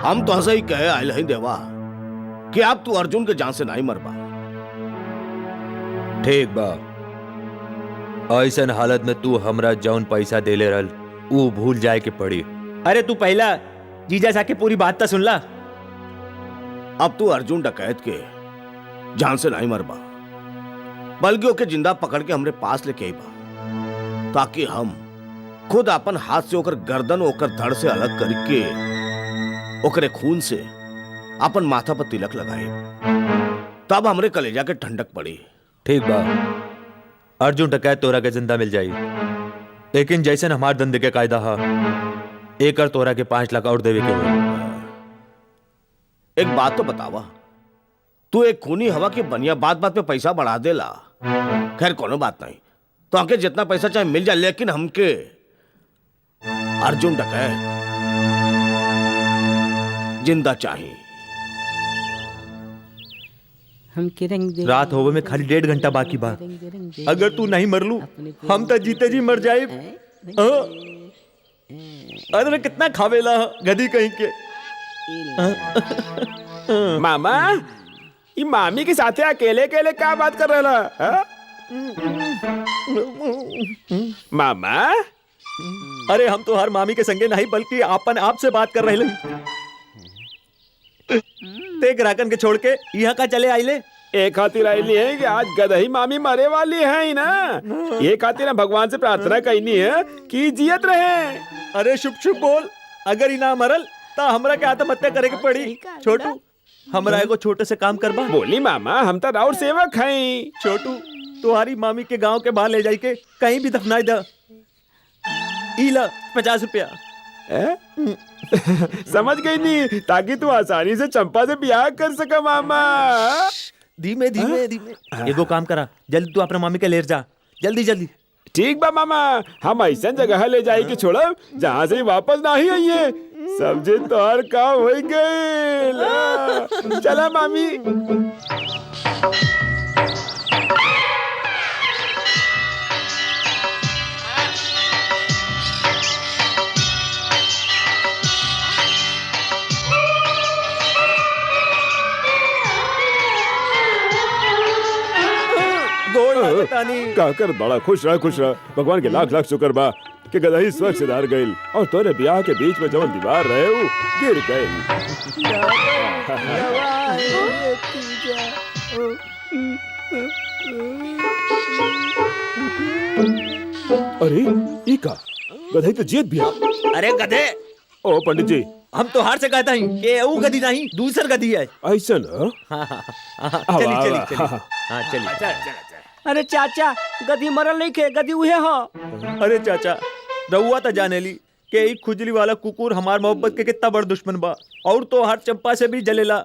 [SPEAKER 4] हम तो ऐसा ही कहे आयल हैं देवा कि आप तू अर्जुन के जान से नहीं मरबा।
[SPEAKER 13] ठीक बा, ऐसन हालत में तू हमरा जौन पैसा देले रहल वो भूल जाए के पड़ी।
[SPEAKER 5] अरे तू पहला जीजा सा के पूरी बात तो सुन ला।
[SPEAKER 4] अब तू अर्जुन डकैत के जान से नहीं मरबा, बल्कि ओके जिंदा पकड़ के हमरे पास लेके आईबा, ताकि हम खुद अपन हाथ से ओकर गर्दन ओकर धड़ से अलग करके ओकरे खून से अपन माथा पर तिलक लगाए, तब हमरे कलेजा के ठंडक पड़ी।
[SPEAKER 13] ठीक बा, अर्जुन डकैत तोरा के जिंदा मिल जाई, लेकिन जैसन हमार धंधे के कायदा हा एकर तोरा के 5 लाख और देवे के होई।
[SPEAKER 4] एक बात तो बतावा, तू एक खूनी हवा की बनिया बात बात पे पैसा बढ़ा देला। खैर कोनो बात नहीं, तो आके जितना पैसा चाहे मिल जाए, लेकिन हमके अर्जुन डकैत जिंदा चाहिए।
[SPEAKER 5] रात होवे में खाली 1.5 घंटा बाकी बा। अगर तू नहीं मरलू हम तो जीते जी मर जाए। अरे कितना खावेला गधी कहीं के।
[SPEAKER 1] मामा ये मामी के साथे अकेले अकेले क्या बात कर रहा? मामा
[SPEAKER 5] अरे हम तो हर मामी के संगे नहीं बल्कि आपन आप से बात कर रहे ते ग्राहकन के छोड़ के यहाँ का चले आइले।
[SPEAKER 1] एक खातिर आईली है कि आज गदही मामी मरे वाली है ही ना, ये खातिर भगवान से प्रार्थना करनी है कि जियत रहे।
[SPEAKER 5] अरे शुभ शुभ बोल, अगर ही ना मरल तो हमरा के आत्महत्या करे के पड़ी। छोटू हमरा एगो छोटे से काम करबा।
[SPEAKER 1] बोली मामा हम तो राउर सेवक हैं।
[SPEAKER 5] छोटू तुम्हारी मामी के गांव के बाहर ले जाई के कहीं भी दफनाई दा। इला 50 रुपया।
[SPEAKER 1] समझ गई नहीं, ताकि तू आसानी से चंपा से ब्याह कर सका मामा।
[SPEAKER 5] धीमे धीमे धीमे एगो काम करा, जल्दी तू अपना मामी के ले जा, जल्दी जल्दी।
[SPEAKER 1] ठीक बा मामा, हम ऐसा जगह ले जाए कि छोड़ो जहाँ से वापस ना ही आइए। समझे तोहर काम हो गए। चला मामी। का कर बड़ा खुश रहा। भगवान के लाख लाख शुक्र बा कि गदही स्वर्ग से धार गइल और तोरे ब्याह के बीच में जवन दीवार रहे उ गिर गइल। अरे ई का गदही तो जीत भी।
[SPEAKER 5] अरे गधे,
[SPEAKER 1] ओ पंडित जी
[SPEAKER 5] हम तो हार से कहता हूँ कि वो गधी नहीं दूसर गधी है।
[SPEAKER 1] ऐसा ना?
[SPEAKER 5] चलिए।
[SPEAKER 11] अरे चाचा गधी मरल नहीं के, गधी उहे हो।
[SPEAKER 5] अरे चाचा रहुआ तो जाने ली कि ई खुजली वाला कुकुर हमार मोहब्बत के कितना बड़ दुश्मन बा, और तो हर चंपा से भी जलेला।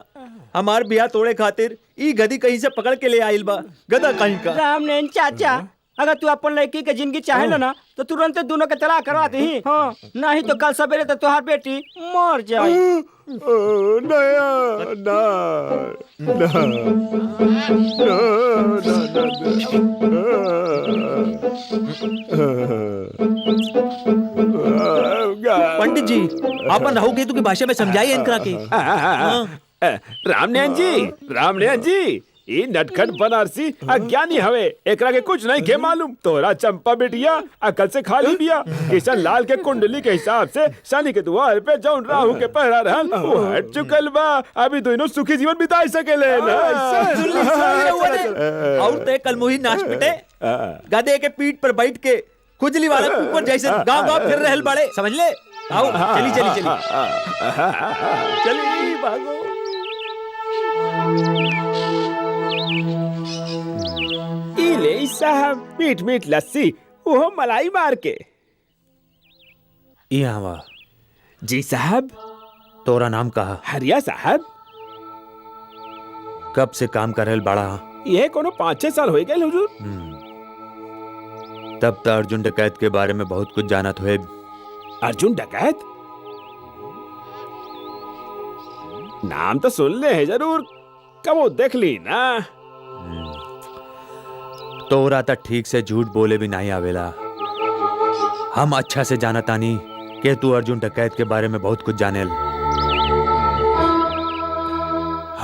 [SPEAKER 5] हमार ब्याह तोड़े खातिर ई गधी कहीं से पकड़ के ले आइल बा, गधा कहीं का।
[SPEAKER 11] राम नैन चाचा, अगर तू अपन लड़की के जिंदगी चाहे ना तो तुरंत दोनों के तलाक करवा दही। हाँ, नहीं तो कल सवेरे तो तुम्हार बेटी मर जाए।
[SPEAKER 5] पंडित जी अपन रहू केतु की भाषा में समझाइए इनकरा के।
[SPEAKER 1] रामनयन जी ई नटखट बनारसी अज्ञानी हवे, एकरा के कुछ नहीं के मालूम। तोरा चंपा बेटिया अकल से खाली बिया। किशन लाल के कुंडली के हिसाब से शनि के द्वार पे जौन राहु के पहरा रहल वो हट चुकल बा। अभी दोनों सुखी जीवन बिता सकेले ना।
[SPEAKER 5] और ते कल मुही नाच पिटे गधे के पीठ पर बैठ के खुजली वाला कुकुर जैसे गांव-गांव फिर रहल बड़े, समझ ले। आओ चली भागो।
[SPEAKER 1] ले साहब मीठ मीठ लस्सी, वो मलाई मार के।
[SPEAKER 13] यहाँ वा।
[SPEAKER 1] जी साहब।
[SPEAKER 13] तोरा नाम कहा?
[SPEAKER 1] हरिया साहब।
[SPEAKER 13] कब से काम कर रहल बड़ा?
[SPEAKER 1] ये कोनो 5-6 साल हो गए हुजूर।
[SPEAKER 13] तब तो अर्जुन डकैत के बारे में बहुत कुछ जानत हुए।
[SPEAKER 1] अर्जुन डकैत? नाम तो सुन ले है जरूर, कब देख ली ना।
[SPEAKER 13] तोरा तो ठीक से झूठ बोले भी नहीं आवेला। हम अच्छा से जाना तानी कि तू अर्जुन डकैत के बारे में बहुत कुछ जानेल।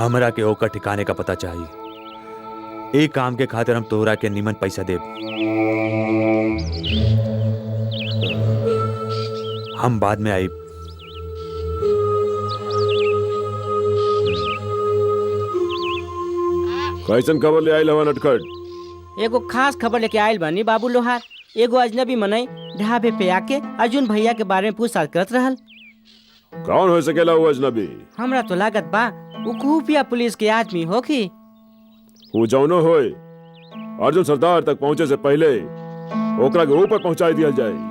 [SPEAKER 13] हमरा के ओकर ठिकाने का पता चाहिए। एक काम के खातिर हम तोहरा के निमन पैसा देब। हम बाद में आई।
[SPEAKER 1] कैसन खबर ले आइल हवा नटखट?
[SPEAKER 11] एगो खास खबर लेके आयल बानी बाबू लोहार। एगो अजनबी मनई ढाबे पे आके अर्जुन भैया के बारे में पूछताछ करत रहल।
[SPEAKER 1] कौन हो सकेला वो अजनबी?
[SPEAKER 11] हमरा तो लागत बा वो खुफिया पुलिस के आदमी होखी।
[SPEAKER 1] वो जौनो होए, अर्जुन सरदार तक पहुंचे से पहले ओकरा के ऊपर पहुंचाई दिया जाए।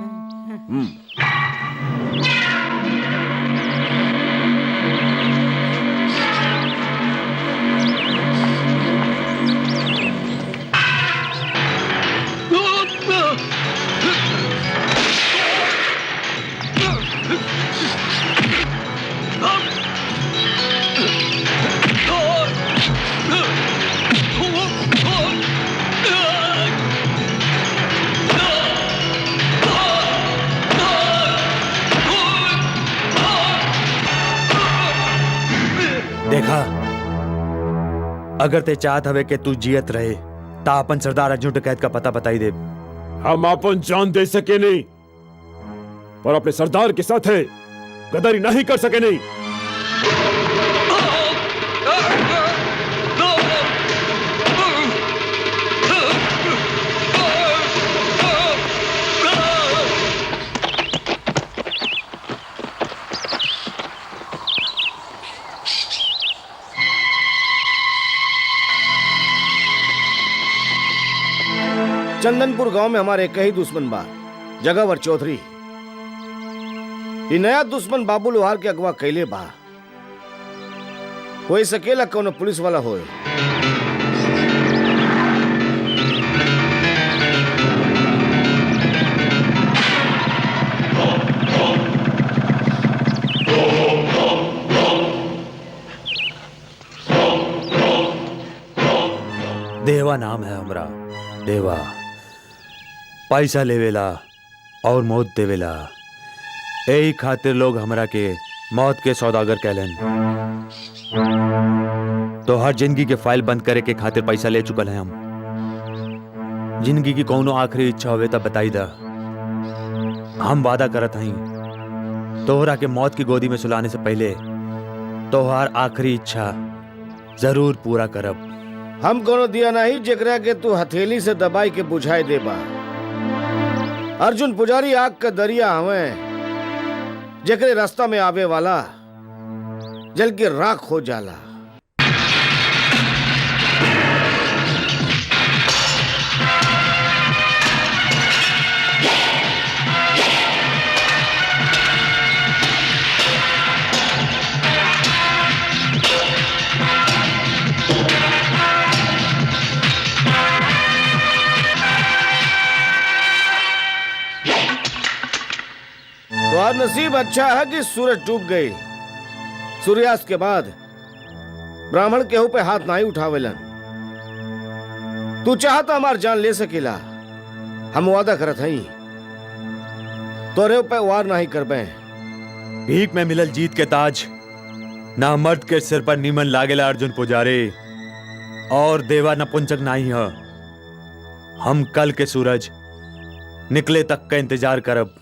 [SPEAKER 13] देखा, अगर ते चाहत हवे कि तू जियत रहे ता अपन सरदार अर्जुन डकैत का पता बताई दे।
[SPEAKER 1] हम अपन जान दे सके नहीं, पर अपने सरदार के साथ है गद्दारी नहीं कर सके नहीं।
[SPEAKER 4] चंदनपुर गांव में हमारे एक ही दुश्मन बा, जगावर चौधरी। ये नया दुश्मन बाबू लोहार के अगवा कैले बा। कोई सकेला कौन पुलिस वाला होए।
[SPEAKER 13] देवा नाम है हमरा। देवा पैसा लेवेला और मौत देवेला। यही खातिर लोग हमरा के मौत के सौदागर कहलन। तो हर जिंदगी के फाइल बंद करे के खातिर पैसा ले चुकल है हम। जिंदगी की कौनो आखिरी इच्छा होवे तब बताई दा। हम वादा करत हई तोहरा के मौत की गोदी में सुलाने से पहले तोहार आखिरी इच्छा जरूर पूरा करब।
[SPEAKER 4] हम कोनो दिया नहीं जेकरा के तू हथेली से दबाई के बुझाई देबा। अर्जुन पुजारी आग का दरिया हवे, जेकरे रास्ता में आवे वाला जल के राख हो जाला। तुम्हारा नसीब अच्छा है कि सूरज डूब गई। सूर्यास्त के बाद ब्राह्मण केहू पे हाथ नहीं उठावेलन। तू चाहता हमार जान ले सकेला। हम वादा करत हई तोरे पे वार नहीं करबे।
[SPEAKER 13] भीख में मिलल जीत के ताज ना मर्द के सिर पर नीमन लागेला अर्जुन पुजारी। और देवा नपुंसक नहीं है। हम कल के सूरज निकले तक का इंतजार करब।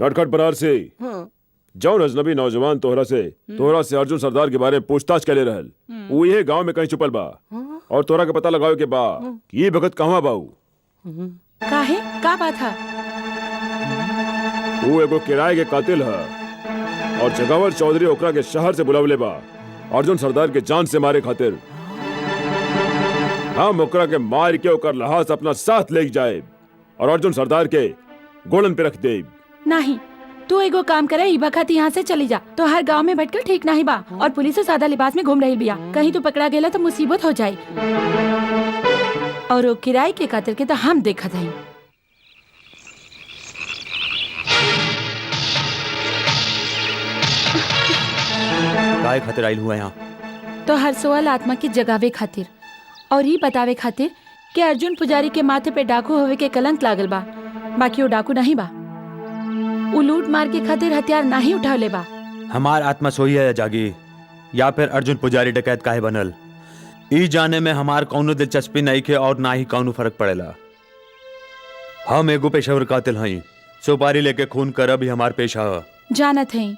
[SPEAKER 1] नटखट बरार से जौन अजनबी नौजवान तोहरा से अर्जुन सरदार के बारे में पूछताछ करे रहल, वो ये गांव में कहीं छुपल बा और तोहरा के पता लगावे के बा कि ये भगत कहवा बाऊ।
[SPEAKER 6] काहे का बात है?
[SPEAKER 1] वो एगो किराए के कातिल है और जगावर चौधरी ओकरा के शहर से बुलावले बा अर्जुन सरदार के जान से मारे खातिर। हम ओकरा के मार के ओकर लहास अपना साथ ले जाए और अर्जुन सरदार के गोलन पे रख दे।
[SPEAKER 6] नहीं, तू एगो काम करे, ई बखत यहाँ से चली जा। तो हर गांव में भटकल ठीक नहीं बा और पुलिस से सादा लिबास में घूम रही बिया। कहीं तू पकड़ा गेला तो मुसीबत हो जाए। और वो किराए के कातिल के तो हम देखा था।
[SPEAKER 13] काय खातिर आइल हुआ यहाँ?
[SPEAKER 6] तो हर सोअल आत्मा की जगावे खातिर और ये बतावे खातिर कि अर्जुन पुजारी के माथे पे डाकू होवे के कलंक लागल बा, बाकी वो डाकू नहीं बा। वो लूट मार के खातिर हथियार नहीं उठावले बा।
[SPEAKER 13] हमार आत्मा सोई है या जागी, या फिर अर्जुन पुजारी डकैत काहे बनल, ई जाने में हमार कौनो दिलचस्पी नहीं के और ना ही कौनो फर्क पड़ेला। हम एगो पेशेवर कातिल हई, सुपारी लेके खून करब ही हमार पेशा है।
[SPEAKER 6] जानत हई,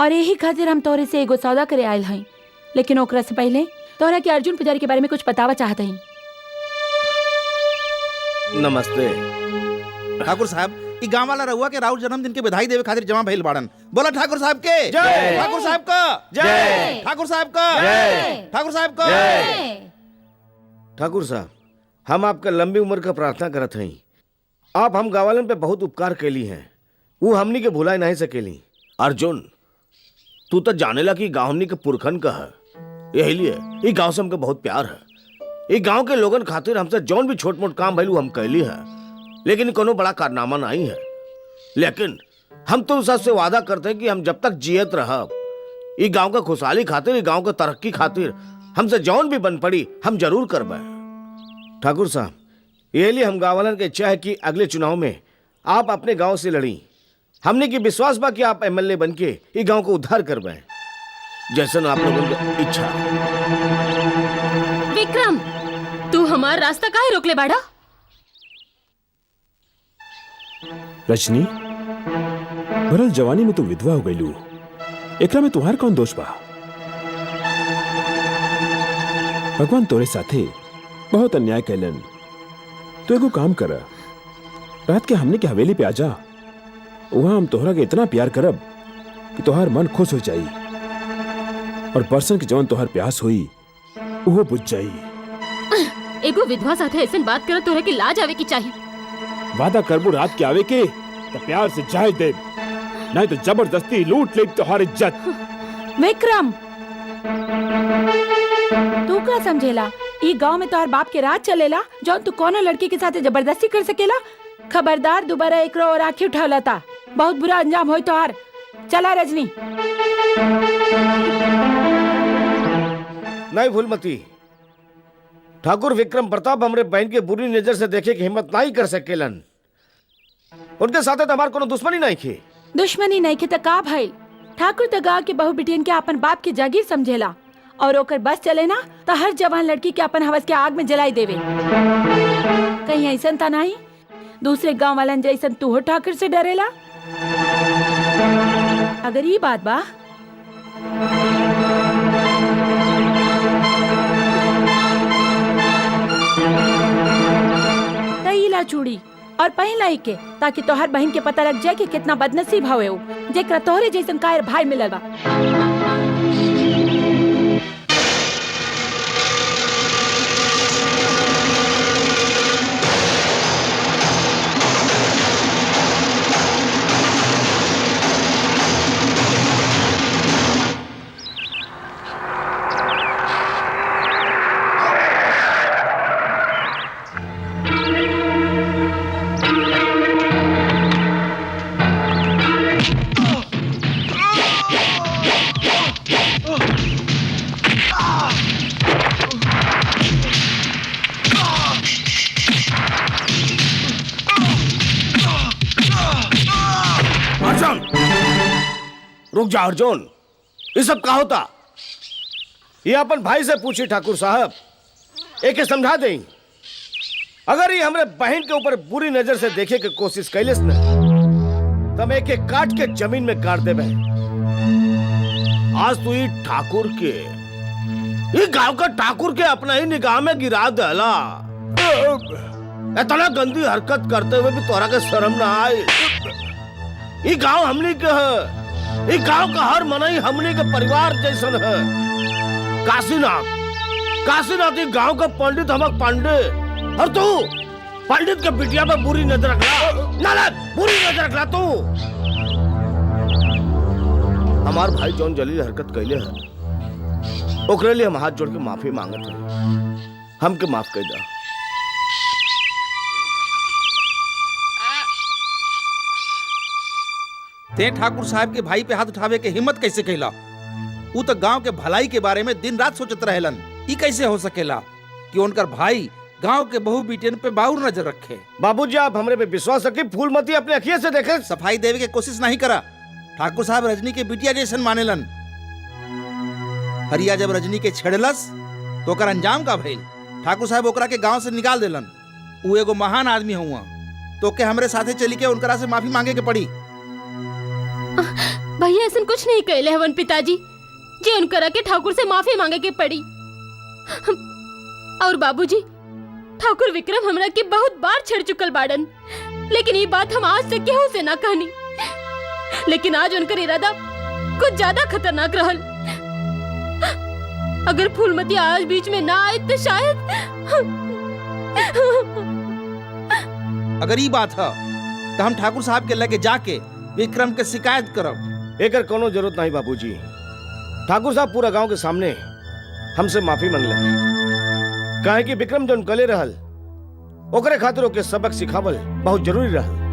[SPEAKER 6] और यही खातिर हम तोरे से एगो सौदा करे आयल हई, लेकिन ओकरा से पहले तोरा के अर्जुन पुजारी के बारे में कुछ बतावा चाहत हई।
[SPEAKER 4] नमस्ते
[SPEAKER 3] ठाकुर साहब, ई गांव वाला रहुआ के राउर जन्मदिन के बधाई देवे खातिर जमा भइल बाड़न। बोला ठाकुर साहब के
[SPEAKER 4] जय।
[SPEAKER 3] ठाकुर साहब का
[SPEAKER 4] जय।
[SPEAKER 3] ठाकुर साहब का
[SPEAKER 4] जय।
[SPEAKER 3] ठाकुर साहब का
[SPEAKER 4] ठाकुर साहब, हम आपका लंबी उम्र का प्रार्थना करत हई। आप हम गांवलन पे बहुत उपकार कैली हैं, वो हमनी के भुला नहीं सकेली। अर्जुन, तू तो जानेला कि गांव हमनी के पुरखन का है, यही लिए ई गांव से हमके बहुत प्यार है। ई गांव के लोगन खातिर हमसे जौन भी छोट मोट काम भइल हम कैली है, लेकिन कोनो बड़ा कारनामा नहीं है। लेकिन हम तुम सबसे वादा करते हैं कि हम जब तक जियत रहब, ई गांव का खुशहाली खातिर, ई गांव के तरक्की खातिर हमसे जौन भी बन पड़ी हम जरूर करबे। ठाकुर साहब, ये लिए हम गांवलन के इच्छा है कि अगले चुनाव में आप अपने गांव से लड़ी। हमने की विश्वास बा कि आप एमएलए बन के ये गांव को उद्धार करबे, जैसन आप लोगों की इच्छा।
[SPEAKER 9] विक्रम, तू हमार रास्ता काहे रोकले बाड़ा?
[SPEAKER 1] रजनी, भरल जवानी में तू विधवा हो गईलू, एकरा में तुहार कौन दोष बा? भगवान तोरे साथे बहुत अन्याय कैलन। तू एगो काम कर, रात के हमने के हवेली पे आजा, वहां हम तोहरा के इतना प्यार करब कि तोहार मन खुश हो जाई, और बरसन के जवन तोहार प्यास हुई वो बुझ जाई।
[SPEAKER 9] एगो विधवा साथे ऐसन बात करत तोहरा के लाज आवे की चाहिए।
[SPEAKER 1] वादा करबू रात के आवे के तो प्यार से जाए दे, नहीं तो जबरदस्ती लूट ले तोहार इज्जत।
[SPEAKER 6] विक्रम, तू का समझेला ई गांव में तोहर बाप के राज चलेला, जौन तू कोनो लड़की के साथ जबरदस्ती कर सकेला? खबरदार, दोबारा एकरो और आंखें उठावला ता बहुत बुरा अंजाम होई तोहार। चला रजनी।
[SPEAKER 4] नहीं फूलमती, ठाकुर विक्रम प्रताप हमरे बहन के बुरी नजर से देखे की हिम्मत नहीं कर सकेलन। उनके साथ हमार कोनो दुश्मनी नहीं थी।
[SPEAKER 6] दुश्मनी नहीं के त का भाई? ठाकुर त गांव के बहु बिटियन के अपन बाप की जागीर समझेला, और ओकर बस चले ना तो हर जवान लड़की के अपन हवस के आग में जलाई देवे। कहीं ऐसा था नहीं दूसरे गांव वालन जैसन तू हो ठाकुर से डरेला? अगर ये बात बा तईला चूड़ी और पहला के, ताकि तोहर बहन के पता लग जाए कि कितना बदनसीब हवे वो, जेकरा तोहरे जैसन कायर भाई मिलल बा।
[SPEAKER 4] रुक जा अर्जुन, ये सब क्या होता? ये अपन भाई से पूछी ठाकुर साहब, एक समझा दें। अगर ये हमरे बहन के ऊपर बुरी नजर से देखे की कोशिश कैलिस न, तब एक एक काट के जमीन में गाड़ देबे। आज तू ये ठाकुर के, ये गांव का ठाकुर के अपना ही निगाह में गिरा देला। इतना गंदी हरकत करते हुए भी तोरा के शर्म ना आए। ये गांव हमनी के है, ये गांव का हर मनई हमनी के परिवार जैसन है। काशीनाथ, काशीनाथ ये गांव का पंडित हमक पांडे, और तू पंडित के बिटिया पे बुरी नजर रखला, नालायक, बुरी नजर रखला तू। हमार भाई जौन जलील हरकत कैले है, ओकरे लिए हम हाथ जोड़ के माफी मांगत है, हमके माफ कर दा।
[SPEAKER 3] ते ठाकुर साहब के भाई पे हाथ उठावे के हिम्मत कैसे कैला? वो तो गांव के भलाई के बारे में दिन रात सोचत रहेलन। ई कैसे हो सकेला कि उनकर भाई गांव के बहू बेटियन पे बाउर नजर रखे।
[SPEAKER 4] बाबूजी आप हमरे पे विश्वास रखी, फूलमती अपने अखिए से देखे।
[SPEAKER 3] सफाई देवे के कोशिश नहीं करा। ठाकुर साहब रजनी के बिटिया जैसन मानेलन। हरिया जब रजनी के छेड़लस तो ओकर अंजाम का भइल। ठाकुर साहब ओकरा के गांव से निकाल देलन। उ एगो महान आदमी हुआ तो के हमरे साथे चली के उनकरा से माफी मांगे के पड़ी।
[SPEAKER 9] भैया ऐसा कुछ नहीं कहले हवन पिताजी जी, उनकरा के ठाकुर से माफी मांगे के पड़ी। और बाबूजी, ठाकुर विक्रम हमरा के बहुत बार छेड़ चुकल बाड़न, लेकिन ये बात हम आज तक केहू से ना कहनी। लेकिन आज उनकर इरादा कुछ ज्यादा खतरनाक रहल। अगर फूलमती आज बीच में ना आए तो शायद
[SPEAKER 3] अगर ये बात है तो हम ठाकुर साहब के लगे जाके विक्रम के शिकायत करब।
[SPEAKER 4] एकर कोनो जरूरत नहीं बाबूजी। ठाकुर साहब पूरा गांव के सामने हमसे माफी मांगले। काहे कि विक्रम जौन कले रहल ओकरे खातिर ओके सबक सिखावल बहुत जरूरी रहल।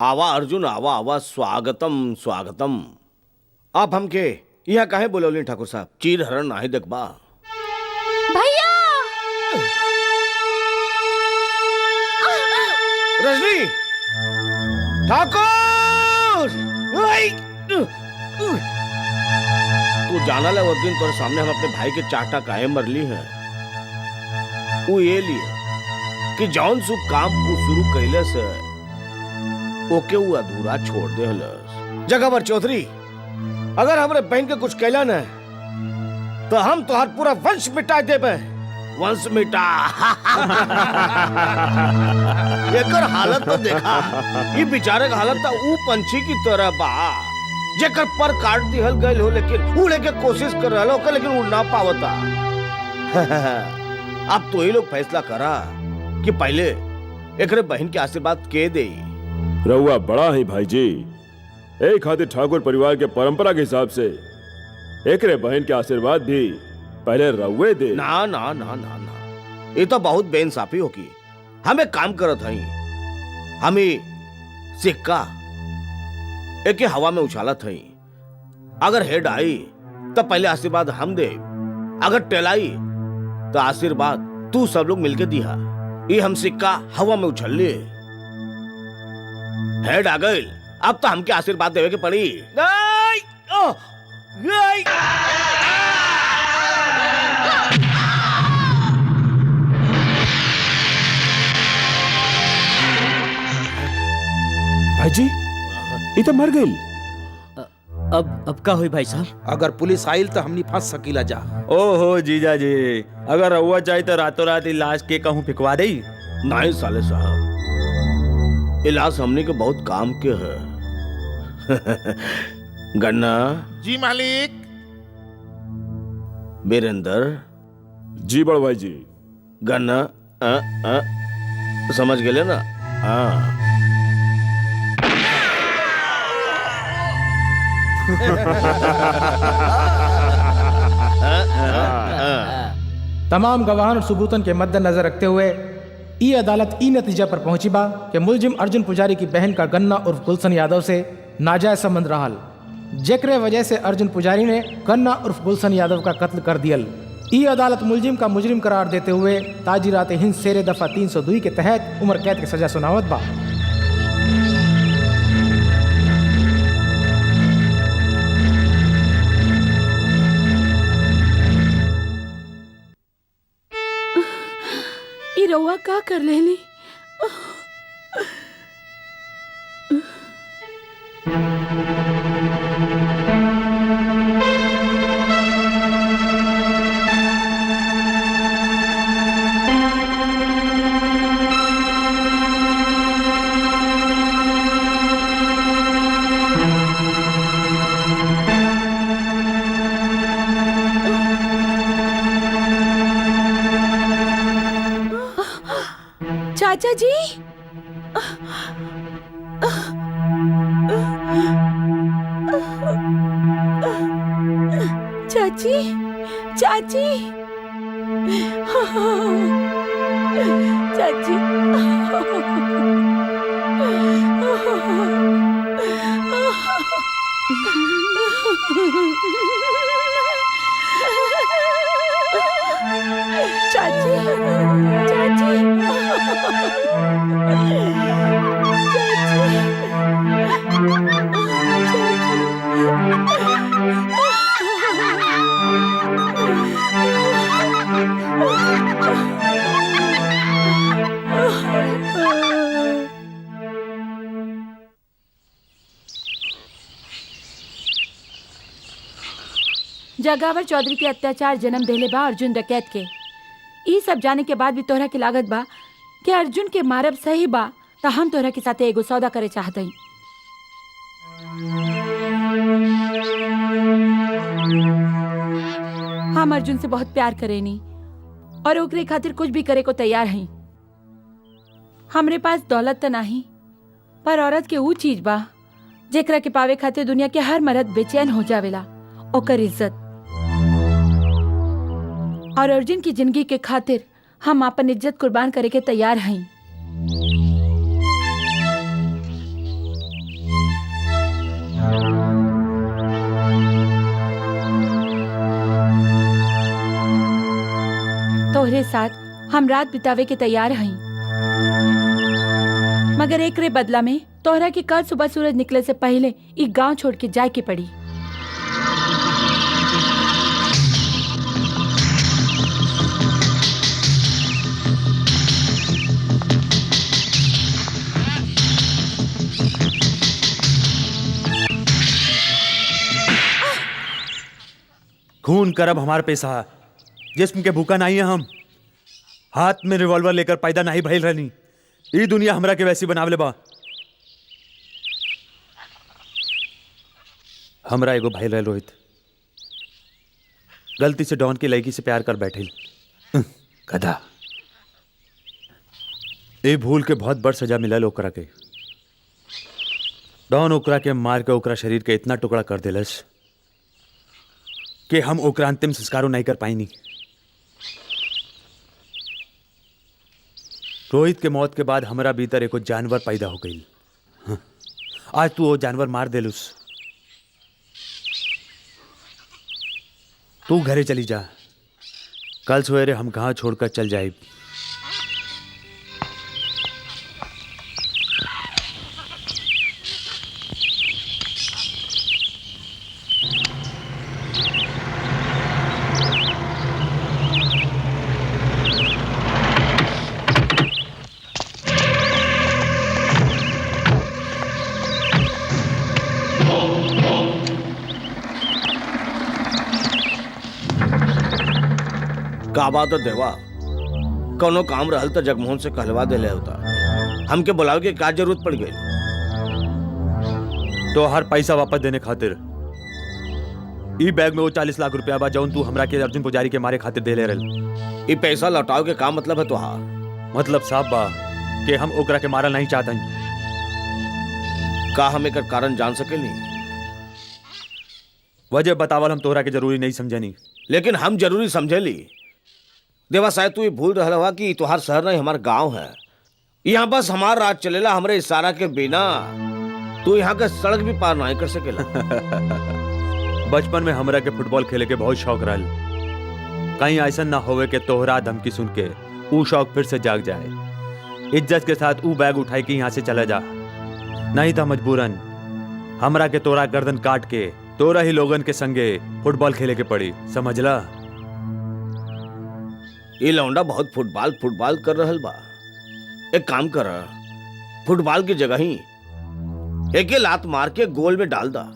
[SPEAKER 4] आवा अर्जुन, आवा आवा, स्वागतम स्वागतम। आप हमके यहाँ काहे बोलौली ठाकुर साहब? चीर हरण नाही देखबा।
[SPEAKER 9] भैया
[SPEAKER 4] रजनी, ठाकुर, तू जाना ले उस दिन तोरे सामने हम अपने भाई के चाटा काहे मरली है। वो ये लिए कि जौन शुभ काम को शुरू कैले से ओके वो अधूरा छोड़ दे हलस। जगहवर चौधरी, अगर हमरे बहन के कुछ कहला न तो हम तोहर पूरा वंश मिटा देबे। वंश मिटा। एकर हालत तो देखा। ये बेचारे का हालत तो ऊ पंछी की तरह बा जेकर पर काट दिहल गइल हो, लेकिन उड़े के कोशिश कर रहल हो, लेकिन उड़ ना पावता। अब तो ये लोग फैसला करा कि पहले एकरे बहन के आशीर्वाद के दे।
[SPEAKER 1] रउआ बड़ा है भाई जी। एक खातिर ठाकुर परिवार के परंपरा के हिसाब से एकरे बहन के आशीर्वाद भी पहले रउए दे।
[SPEAKER 4] ना ना ना ना ना, ये तो बहुत बेइंसाफी होगी। हम एक काम करत हई, हमें सिक्का एक हवा में उछालत हई। अगर हेड आई तो पहले आशीर्वाद हम दे, अगर टेलाई तो आशीर्वाद तू सब लोग मिलके दिया। ये हम सिक्का हवा में उछल लिए। हेड आ गई, अब तो हमके आशीर्वाद देवे के पड़ी। नहीं, नहीं।
[SPEAKER 1] भाई जी, ये तो मर गई।
[SPEAKER 2] अब का हुई भाई साहब?
[SPEAKER 3] अगर पुलिस आइल तो हमनी फंस सकीला जा।
[SPEAKER 13] ओहो जीजा जी, अगर रहुआ चाहे तो रातों रात लाश के कहूँ फिकवा दे।
[SPEAKER 4] नहीं साले साहब, इलाज हमने के बहुत काम के है। गन्ना
[SPEAKER 3] जी मालिक।
[SPEAKER 4] बीरेंद्र
[SPEAKER 1] जी बड़ भाई जी।
[SPEAKER 4] गन्ना समझ गए ना?
[SPEAKER 7] तमाम गवाहन और सबूतन के मद्देनजर रखते हुए ई अदालत ई नतीजा पर पहुंची बा कि मुलजिम अर्जुन पुजारी की बहन का गन्ना उर्फ गुलशन यादव से नाजायज संबंध रहल, जेकरे वजह से अर्जुन पुजारी ने गन्ना उर्फ गुलशन यादव का कत्ल कर दियल। ई अदालत मुलजिम का मुजरिम करार देते हुए ताजिरात हिंद शेर दफा 302 के तहत उम्र कैद की सजा सुनावत बा।
[SPEAKER 6] ई रउआ का कर लेली? चाचा जी, चाची, चाची, जगावर चौधरी के अत्याचार जन्म देले बा अर्जुन डकैत के। ई सब जाने के बाद भी तोहरा के लागत बा कि अर्जुन के मारब सही बा, तो हम तोहरा के साथे एगो सौदा करे चाहत हई। हम अर्जुन से बहुत प्यार करेनी और ओकरे खातिर कुछ भी करे को तैयार हई। हमरे पास दौलत तो नहीं, पर औरत के वो चीज बा जेकरा के पावे खातिर दुनिया के हर मर्द बेचैन हो जावेला, ओकर इज्जत। और अर्जुन की जिंदगी के खातिर हम अपन इज्जत कुर्बान करे के तैयार हई। तोहरे साथ हम रात बितावे के तैयार हई, मगर एकरे बदला में तोहरा के कल सुबह सूरज निकले से पहले ई गांव छोड़ के जाए के पड़ी।
[SPEAKER 13] खून करब हमार पैसा, जिस्म के भूखा नहीं है हम। हाथ में रिवॉल्वर लेकर पैदा नहीं भइल रहनी। ई दुनिया हमरा के वैसी बनावले बा। हमरा एगो भाई रह रोहित, गलती से डॉन की लड़की से प्यार कर बैठिल। गधा। ए भूल के बहुत बड़ सजा मिलल ओकरा के। डॉन ओकरा के मार के ओकरा शरीर के इतना टुकड़ा कर दिलस कि हम ओकरा अंतिम संस्कारों नहीं कर पाईनी। रोहित के मौत के बाद हमारा भीतर एको जानवर पैदा हो गई। आज तू वो जानवर मार देलुस। तू घरे चली जा, कल सवेरे हम गांव छोड़कर चल जाए।
[SPEAKER 4] का बात है देवा, कोनो काम रहल तो जगमोहन से कहलवा देले होता। हमके बुलावे के क्या जरूरत पड़ गई?
[SPEAKER 13] तो हर पैसा वापस देने खातिर ई बैग में वो 40 लाख रुपया बा जौन तू हमरा के अर्जुन पुजारी के मारे खातिर दे ले रहल।
[SPEAKER 4] ई पैसा लौटाओ के का मतलब है तुहार?
[SPEAKER 13] मतलब साफ बा कि हम ओकरा के मारल नहीं चाहत हई।
[SPEAKER 4] का हम एकर कारण जान सकेली?
[SPEAKER 13] वजह बतावल हम तोहरा के जरूरी नहीं समझनी।
[SPEAKER 4] लेकिन हम जरूरी समझेली। देवा शायद तू ये भूल रहा हुआ कि तुहार शहर नहीं हमार गांव है। यहाँ बस हमार राज चलेला हमरे इशारा के बिना। तू यहाँ का सड़क भी पार नहीं कर सकेला।
[SPEAKER 13] बचपन में हमरा के फुटबॉल खेले के बहुत शौक रहल। कहीं ऐसा ना होवे कि तोहरा धमकी सुन के ऊ शौक फिर से जाग जाए। इज्जत के साथ ऊ बैग उठाई के यहाँ से चला जा, नहीं था मजबूरन हमरा के तोरा गर्दन काट के तोरा ही लोगन के संगे फुटबॉल खेले के पड़ी। समझला?
[SPEAKER 4] ये लौंडा बहुत फुटबॉल कर रहल बा। एक काम कर, फुटबॉल की जगह ही एक लात मार के गोल में डाल दा।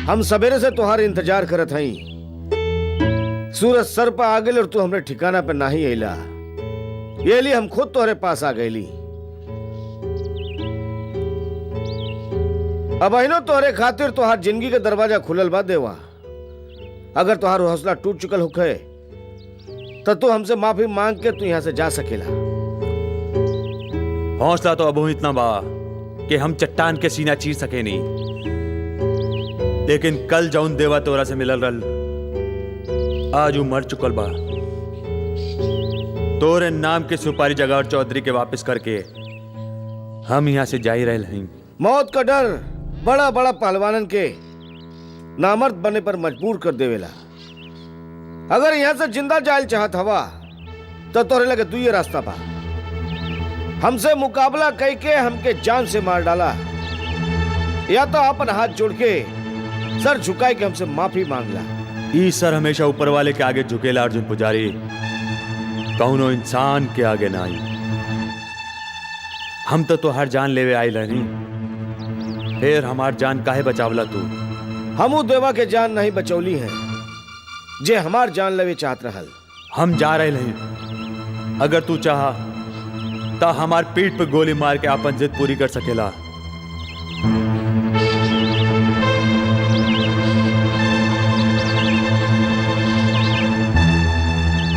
[SPEAKER 4] हम सवेरे से तुम्हारे इंतजार करत हई। सूरज सर पर आ गई और तू हमरे ठिकाना पे नहीं अला। ये लिए हम खुद तोहरे पास आ गईली। अब अहिनो तोहरे खातिर तोहार जिंदगी के दरवाजा खुलल बा देवा। अगर तोहार हौसला टूट चुकल होखे तो तू हमसे माफी मांग के तू यहाँ से जा सकेला।
[SPEAKER 13] हौसला तो अब इतना बा कि हम चट्टान के सीना चीर सके नहीं, लेकिन कल जौन देवा तोरा से मिलल रल आज वो मर चुकल बा। तोरे नाम के सुपारी जगावर चौधरी के वापस करके हम यहाँ से जा ही रहे हैं।
[SPEAKER 4] मौत का डर बड़ा बड़ा पहलवानन के नामर्द बने पर मजबूर कर देवेला। अगर यहाँ से जिंदा जायल चाहत हवा तो तोरे लगे तू ये रास्ता पा। हमसे मुकाबला कई के हमके जान से मार डाला, या तो अपन हाथ जोड़ के सर झुकाए के हमसे माफी मांगला।
[SPEAKER 13] ई सर हमेशा ऊपर वाले के आगे झुकेला अर्जुन पुजारी, कौनो इंसान के आगे ना आई। हम तो हर जान लेवे आई रहनी, फिर हमार जान काहे बचावला तू?
[SPEAKER 4] हमू देवा के जान नहीं बचौली है जे हमार जान लेवे चाहत रहल।
[SPEAKER 13] हम जा रहे हैं, अगर तू चाहा तो हमार पीठ पे गोली मार के अपन जिद पूरी कर सकेला।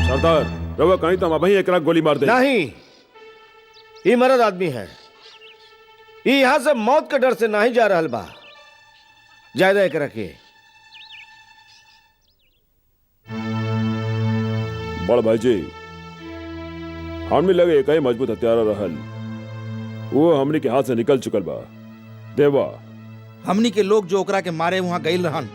[SPEAKER 1] सरदार रवा कहीं तो वहीं एक गोली मार दे।
[SPEAKER 4] नहीं, ये मर्द आदमी है, ये यहां से मौत के डर से नहीं जा रहल बा। जायदा एक रखे
[SPEAKER 1] बड़ भाई जी, हमने लगे एक ही मजबूत हथियार रहल, वो हमने के हाथ से निकल चुकल बा। देवा
[SPEAKER 3] हमनी के लोग जो ओकरा के मारे वहां गईल रहन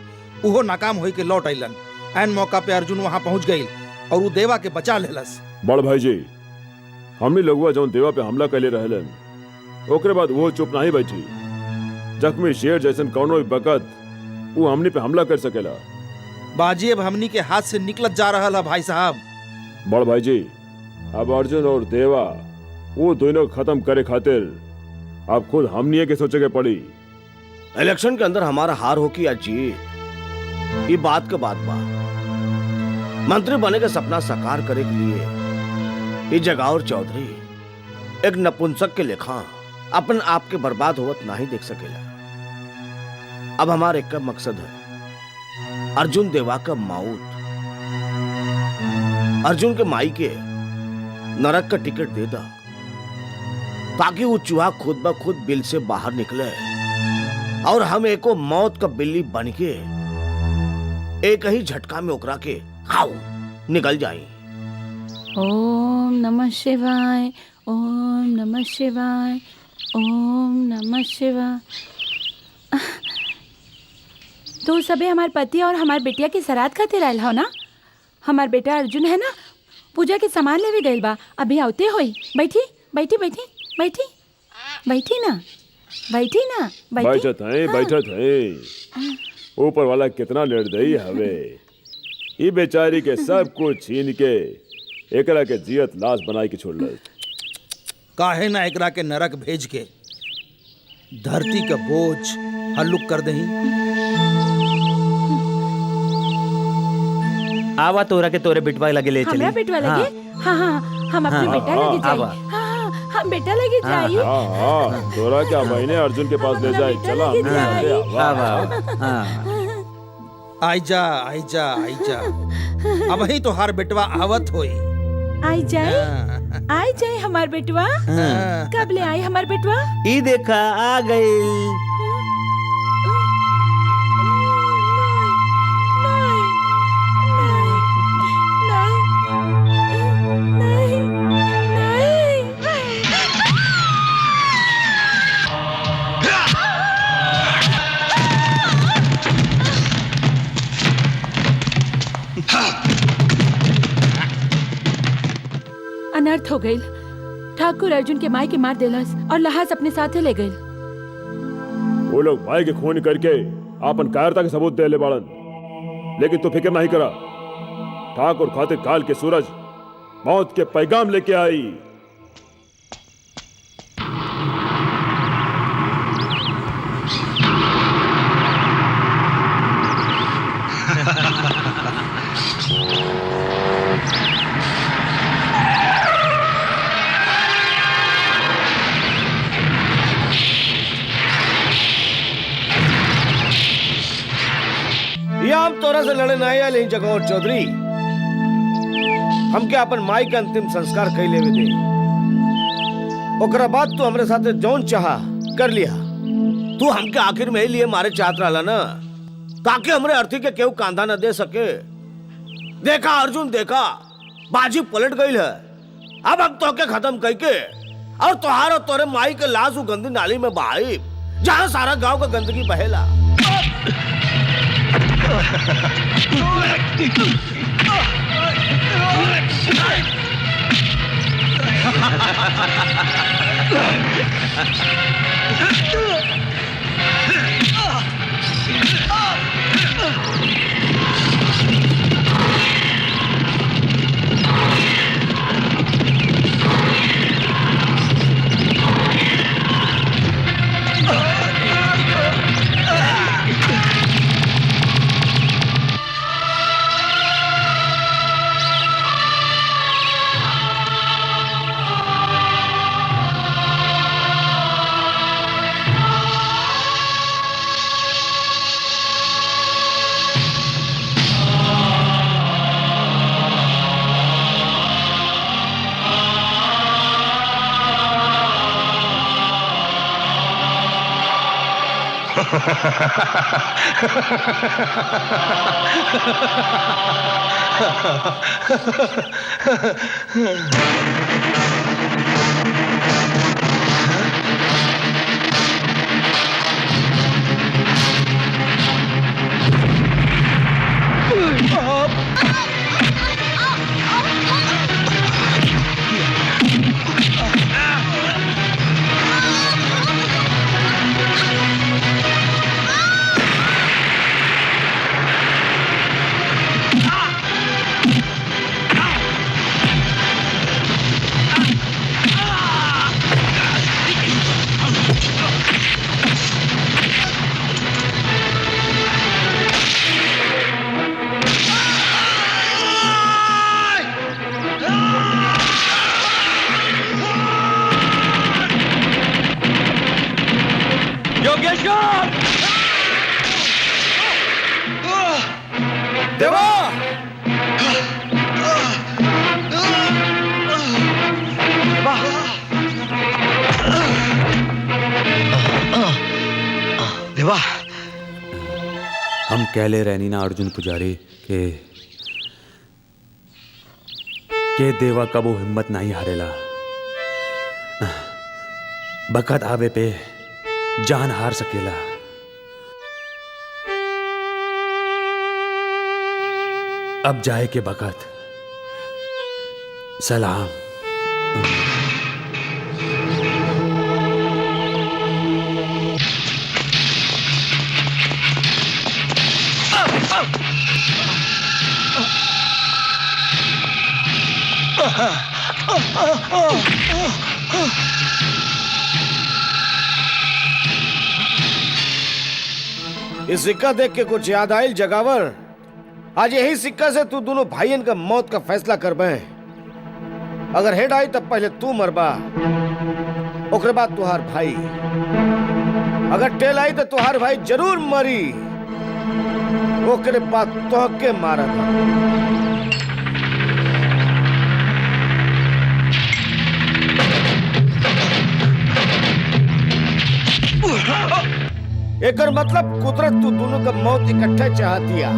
[SPEAKER 3] उहो नाकाम होई के लौट अइलन। ऐन मौका पे अर्जुन वहां पहुंच गईल और वो देवा के बचा लेलस।
[SPEAKER 1] बड़ भाई जी, हमने लोगवा जौन देवा पे हमला कैले रहलन ओकरे बाद वो चुप नहीं बैठी। जख्मी शेर जैसन कौनो भी बकत वो हमनी पे हमला कर सकेला।
[SPEAKER 3] बाजी अब हमनी के हाथ से निकलत जा रहा है भाई साहब।
[SPEAKER 1] बड़ भाई जी, अब अर्जुन और देवा वो दोनों खत्म करे खातिर अब खुद हमनी के सोचे के पड़ी।
[SPEAKER 4] इलेक्शन के अंदर हमारा हार हो कि या जीत, ये बात के बात बा। मंत्री बने का सपना साकार करे के लिए ये जगावर चौधरी एक नपुंसक के लेखा अपन आप के बर्बाद होवत नहीं देख सकेला। अब हमारे एक मकसद है, अर्जुन देवा का मौत। अर्जुन के माई के नरक का टिकट दे दा, ताकि वो चूहा खुद ब खुद बिल से बाहर निकले और हम एको मौत का बिल्ली बन के एक ही झटका में ओकरा के खाओ निकल जाए।
[SPEAKER 6] ओम नमः शिवाय, ओम नमः शिवाय, ओम नमः शिवाय। तो सबे हमार पति और हमार बेटिया के सराद खातिर आयल हो ना? हमार बेटा अर्जुन है ना, पूजा के सामान लेवे गइल बा, अभी आवते होई। बैठी बैठी बैठी बैठी बैठी ना, बैठी ना,
[SPEAKER 1] बैठत है। ऊपर वाला कितना निर्दयी हवे, ये बेचारी के सब कुछ छीन के एकरा के जियत लाश बनाई के छोड़ल।
[SPEAKER 3] काहे ना एकरा के नरक भेज के धरती का बोझ हल्लुक कर दही।
[SPEAKER 5] आवा तोरा के तोरे बिटवा लगे ले चली।
[SPEAKER 6] हमरा बेटवा लगे? हाँ हाँ, हम अपने बेटा लगे जाई। हाँ, हम बेटा लगे जाई।
[SPEAKER 1] हाँ, तोरा क्या महीने अर्जुन के पास ले जाए। चला
[SPEAKER 3] आई जा आई जा आई जा, अब ही तो हर बेटवा आवत होई।
[SPEAKER 6] आई जाए हमार बेटवा। कब ले आई हमार बेटवा?
[SPEAKER 5] ई देखा आ गई।
[SPEAKER 6] अनर्थ हो गई। ठाकुर अर्जुन के माई के मार देलस और लहास अपने साथे ले गई।
[SPEAKER 1] वो लोग भाई के खून करके आपन कायरता के सबूत दे ले बाड़न, लेकिन तू फिक्र नहीं करा। ठाकुर खातिर काल के सूरज मौत के पैगाम लेके आई।
[SPEAKER 4] हम तोरा से लड़े नहीं आए जगावर चौधरी। हम क्या अपन माई का अंतिम संस्कार कई लेवे दे, ओकरा बाद तू हमरे साथे जौन चाहा कर लिया। तू हमके आखिर में ही लिए मारे चाहत रहा ना, ताकि हमरे अर्थी के केहू कांधा न दे सके। देखा अर्जुन, देखा बाजी पलट गई है। अब हम तोके खत्म करके और तुहार और तोरे माई के लाश उ गंदी नाली में बहाई, जहां सारा गांव का गंदगी बहेला। देवा,
[SPEAKER 13] देवा, हम कहले रहनी ना अर्जुन पुजारी के देवा कबो हिम्मत नहीं हारेला। बखत आवे पे जान हार सकेला। अब जाए के बखत सलाम।
[SPEAKER 4] इस सिक्का देख के कुछ याद आयल जगावर? आज यही सिक्का से तू दोनों भाइयन का मौत का फैसला करबे। अगर हेड आई तब पहले तू मरबा, ओकरे बाद तुहार भाई। अगर टेल आई तो तुहार भाई जरूर मरी, ओकरे बाद तोहके मारा। एकर मतलब कुदरत तू दोनों का मौत इकट्ठे चाह दिया।